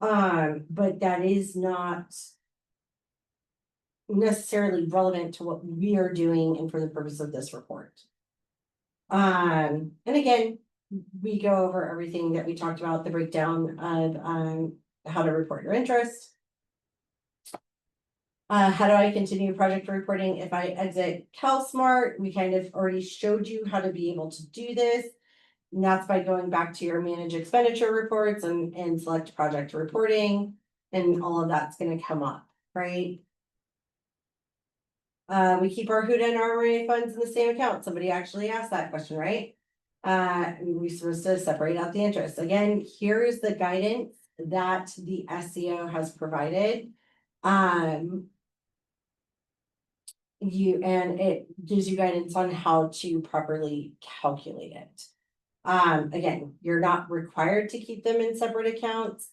Speaker 1: But that is not necessarily relevant to what we are doing and for the purpose of this report. And again, we go over everything that we talked about, the breakdown of how to report your interest. How do I continue project reporting if I exit CalSmart? We kind of already showed you how to be able to do this. And that's by going back to your manage expenditure reports and select project reporting, and all of that's gonna come up, right? We keep our HUDA and RMRA funds in the same account. Somebody actually asked that question, right? We're supposed to separate out the interest. Again, here is the guidance that the SEO has provided. And it gives you guidance on how to properly calculate it. Again, you're not required to keep them in separate accounts.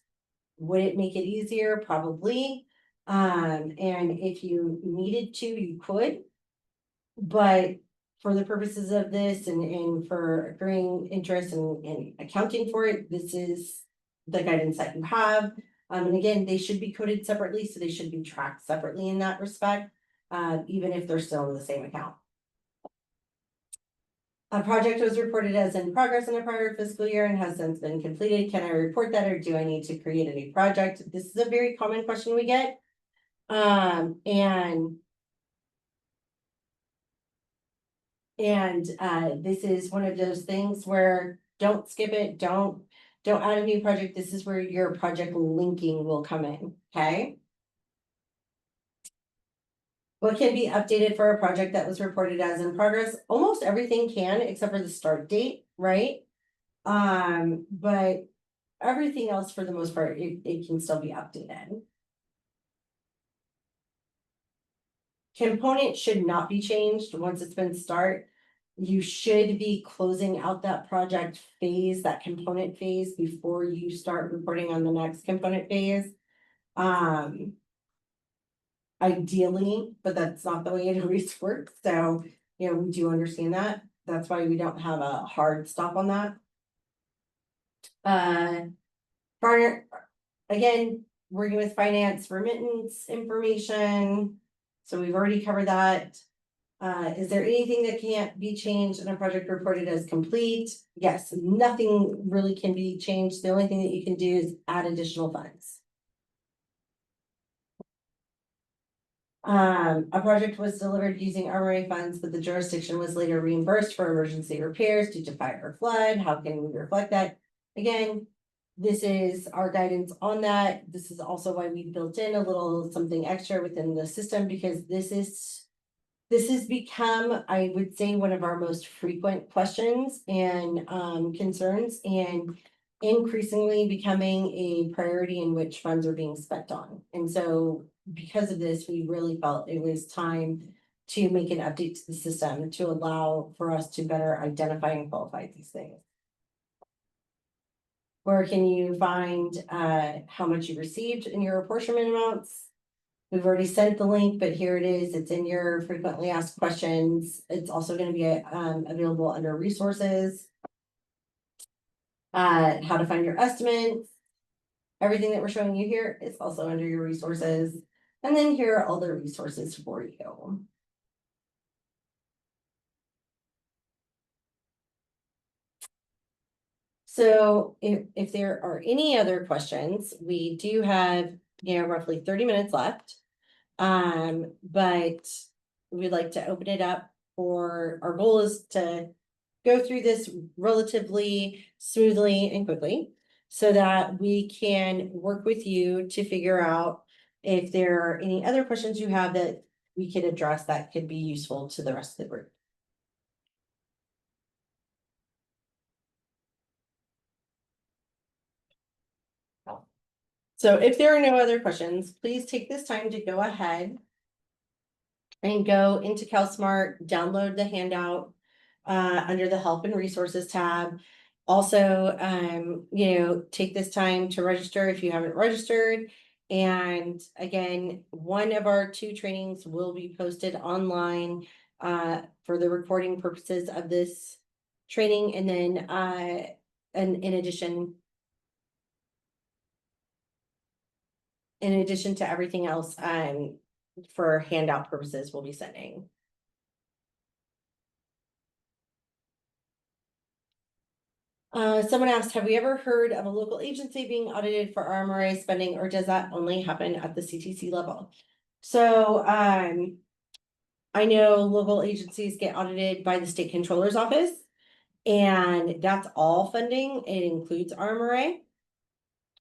Speaker 1: Would it make it easier? Probably. And if you needed to, you could. But for the purposes of this and for accruing interest and accounting for it, this is the guidance that you have. And again, they should be coded separately, so they should be tracked separately in that respect, even if they're still in the same account. A project was reported as in progress in a prior fiscal year and has since been completed. Can I report that, or do I need to create a new project? This is a very common question we get. This is one of those things where don't skip it, don't add a new project. This is where your project linking will come in, okay? What can be updated for a project that was reported as in progress? Almost everything can, except for the start date, right? But everything else, for the most part, it can still be updated. Component should not be changed once it's been start. You should be closing out that project phase, that component phase, before you start reporting on the next component phase. Ideally, but that's not the way it always works. So, you know, we do understand that. That's why we don't have a hard stop on that. Again, working with finance remittance information. So we've already covered that. Is there anything that can't be changed in a project reported as complete? Yes, nothing really can be changed. The only thing that you can do is add additional funds. A project was delivered using RMRA funds, but the jurisdiction was later reimbursed for emergency repairs due to fire or flood. How can we reflect that? Again, this is our guidance on that. This is also why we built in a little something extra within the system, because this has become, I would say, one of our most frequent questions and concerns, and increasingly becoming a priority in which funds are being spent on. And so because of this, we really felt it was time to make an update to the system to allow for us to better identify and qualify these things. Where can you find how much you received in your apportionment amounts? We've already sent the link, but here it is. It's in your frequently asked questions. It's also going to be available under resources. How to find your estimates. Everything that we're showing you here is also under your resources. And then here are all the resources for you. So if there are any other questions, we do have, you know, roughly 30 minutes left. But we'd like to open it up for, our goal is to go through this relatively smoothly and quickly, so that we can work with you to figure out if there are any other questions you have that we could address that could be useful to the rest of the group. So if there are no other questions, please take this time to go ahead and go into CalSmart, download the handout under the Help and Resources tab. Also, take this time to register if you haven't registered. And again, one of our 2 trainings will be posted online for the recording purposes of this training. And then and in addition to everything else, for handout purposes, we'll be sending. Someone asked, have we ever heard of a local agency being audited for RMRA spending, or does that only happen at the CTC level? So, I know local agencies get audited by the state controller's office, and that's all funding. It includes RMRA.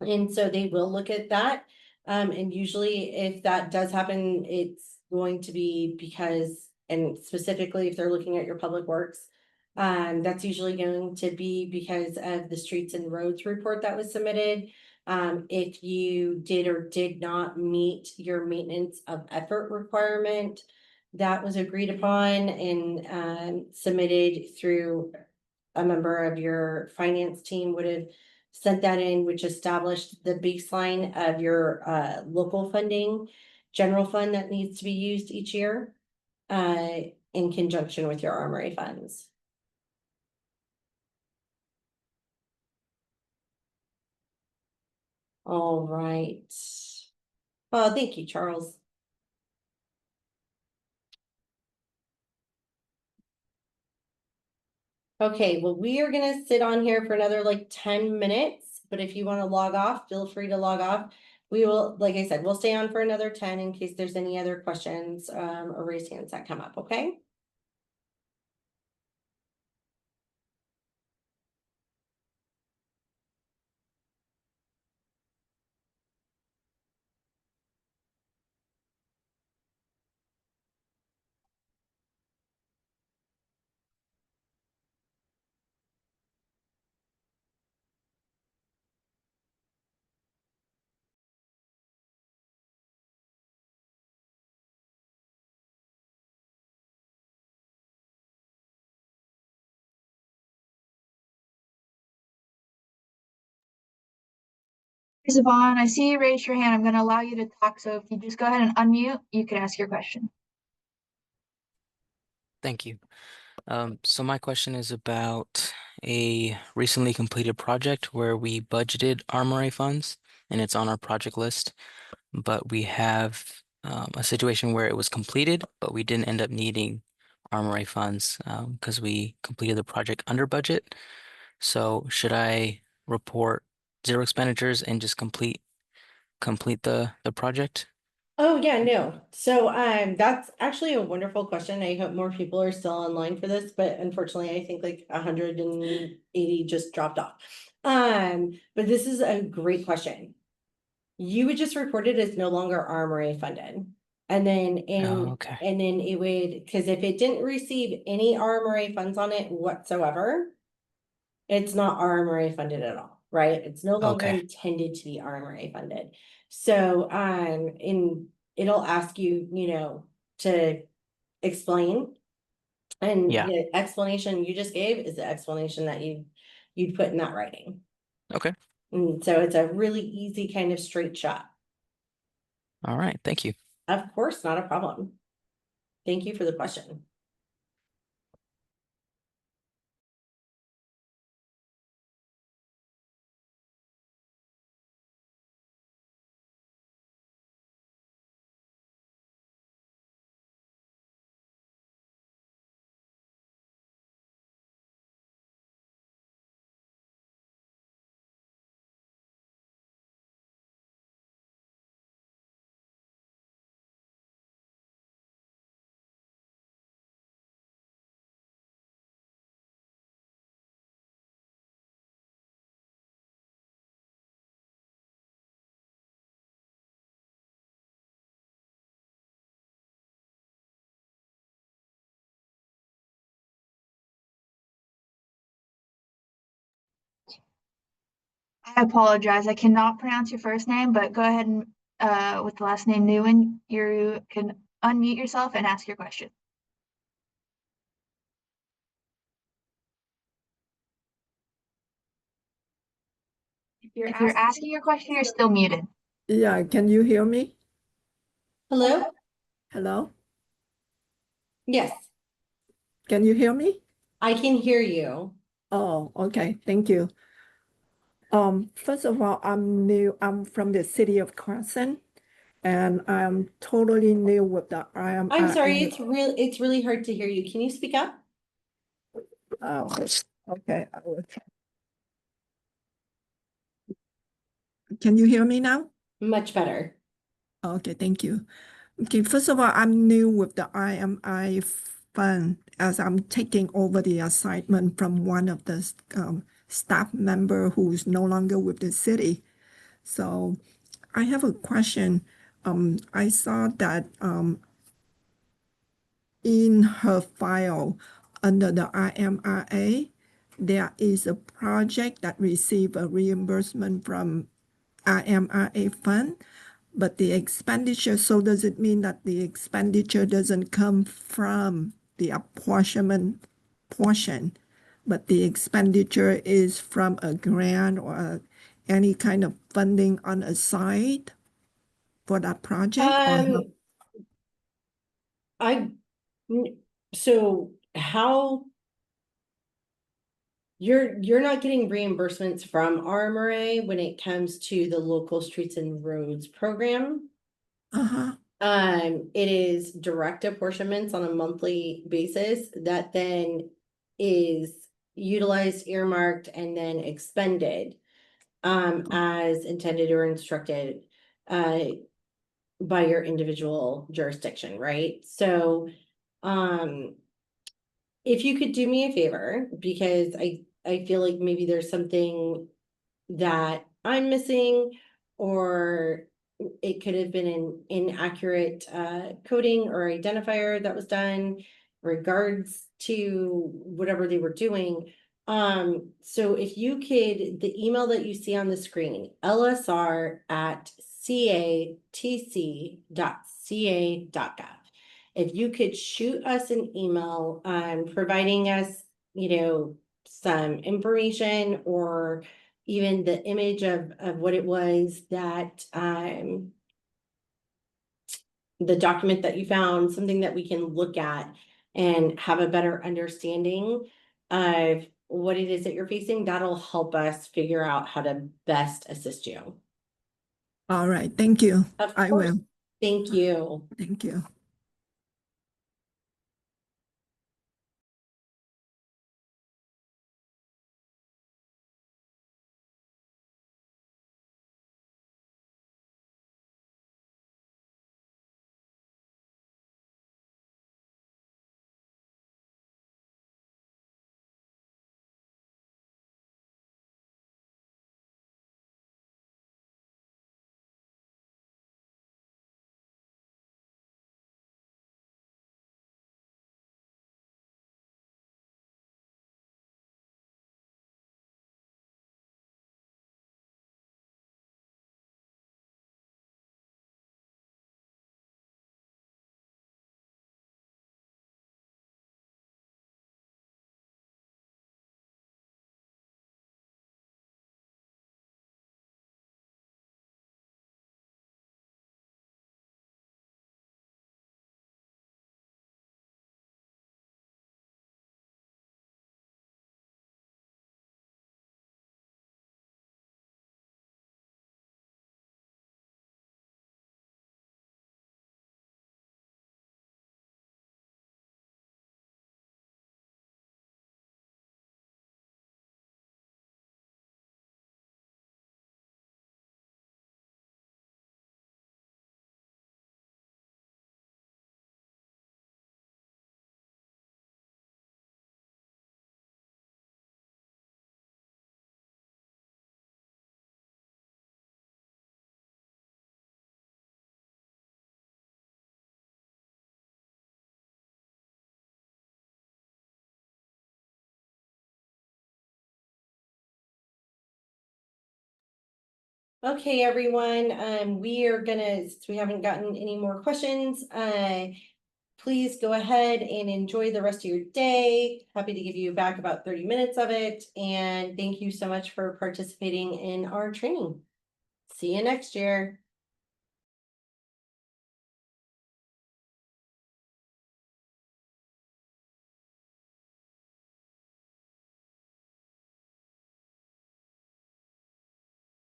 Speaker 1: And so they will look at that. And usually if that does happen, it's going to be because, and specifically if they're looking at your public works, that's usually going to be because of the streets and roads report that was submitted. If you did or did not meet your maintenance of effort requirement, that was agreed upon and submitted through a member of your finance team would have sent that in, which established the baseline of your local funding, general fund that needs to be used each year in conjunction with your armory funds. All right. Well, thank you, Charles. Okay, well, we are gonna sit on here for another like 10 minutes, but if you want to log off, feel free to log off. We will, like I said, we'll stay on for another 10 in case there's any other questions or raise hands that come up, okay?
Speaker 2: Yvonne, I see you raise your hand. I'm going to allow you to talk. So if you just go ahead and unmute, you can ask your question.
Speaker 7: Thank you. So my question is about a recently completed project where we budgeted RMRA funds and it's on our project list, but we have a situation where it was completed, but we didn't end up needing RMRA funds because we completed the project under budget. So should I report 0 expenditures and just complete the project?
Speaker 1: Oh yeah, no. So that's actually a wonderful question. I hope more people are still online for this, but unfortunately I think like 180 just dropped off. But this is a great question. You would just report it as no longer armory funded. And then
Speaker 7: Okay.
Speaker 1: and then it would, because if it didn't receive any armory funds on it whatsoever, it's not armory funded at all, right? It's no longer
Speaker 7: Okay.
Speaker 1: intended to be armory funded. So it'll ask you, to explain. And
Speaker 7: Yeah.
Speaker 1: the explanation you just gave is the explanation that you'd put in that writing.
Speaker 7: Okay.
Speaker 1: And so it's a really easy kind of straight shot.
Speaker 7: All right. Thank you.
Speaker 1: Of course, not a problem. Thank you for the question.
Speaker 2: I apologize. I cannot pronounce your first name, but go ahead and with the last name Nguyen, you can unmute yourself and ask your question. If you're asking your question, you're still muted.
Speaker 8: Yeah, can you hear me?
Speaker 1: Hello?
Speaker 8: Hello?
Speaker 1: Yes,
Speaker 8: Can you hear me?
Speaker 1: I can hear you.
Speaker 8: Oh, okay, thank you. First of all, I'm new. I'm from the city of Carson, and I'm totally new with the IMRA.
Speaker 1: I'm sorry, it's really hard to hear you. Can you speak up?
Speaker 8: Oh, okay. Can you hear me now?
Speaker 1: Much better.
Speaker 8: Okay, thank you. Okay, first of all, I'm new with the IMI fund as I'm taking over the assignment from one of the staff member who's no longer with the city. So I have a question. I saw that in her file under the IMRA, there is a project that received a reimbursement from IMRA fund, but the expenditure, so does it mean that the expenditure doesn't come from the apportionment portion, but the expenditure is from a grant or any kind of funding on a side for that project? Or
Speaker 1: I, so how? You're not getting reimbursements from RMRA when it comes to the local streets and roads program.
Speaker 8: uh-huh.
Speaker 1: It is direct apportionments on a monthly basis that then is utilized, earmarked, and then expended as intended or instructed by your individual jurisdiction, right? So if you could do me a favor, because I feel like maybe there's something that I'm missing, or it could have been an inaccurate coding or identifier that was done regards to whatever they were doing. So if you could, the email that you see on the screen, lsr@catc.ca.gov. If you could shoot us an email, providing us, some information or even the image of what it was that, the document that you found, something that we can look at and have a better understanding of what it is that you're facing, that'll help us figure out how to best assist you.
Speaker 8: All right, thank you.
Speaker 1: Of
Speaker 8: I
Speaker 1: course.
Speaker 8: will.
Speaker 1: Thank you.
Speaker 8: Thank you.
Speaker 1: Okay, everyone, we are gonna, since we haven't gotten any more questions, please go ahead and enjoy the rest of your day. Happy to give you back about 30 minutes of it. And thank you so much for participating in our training. See you next year.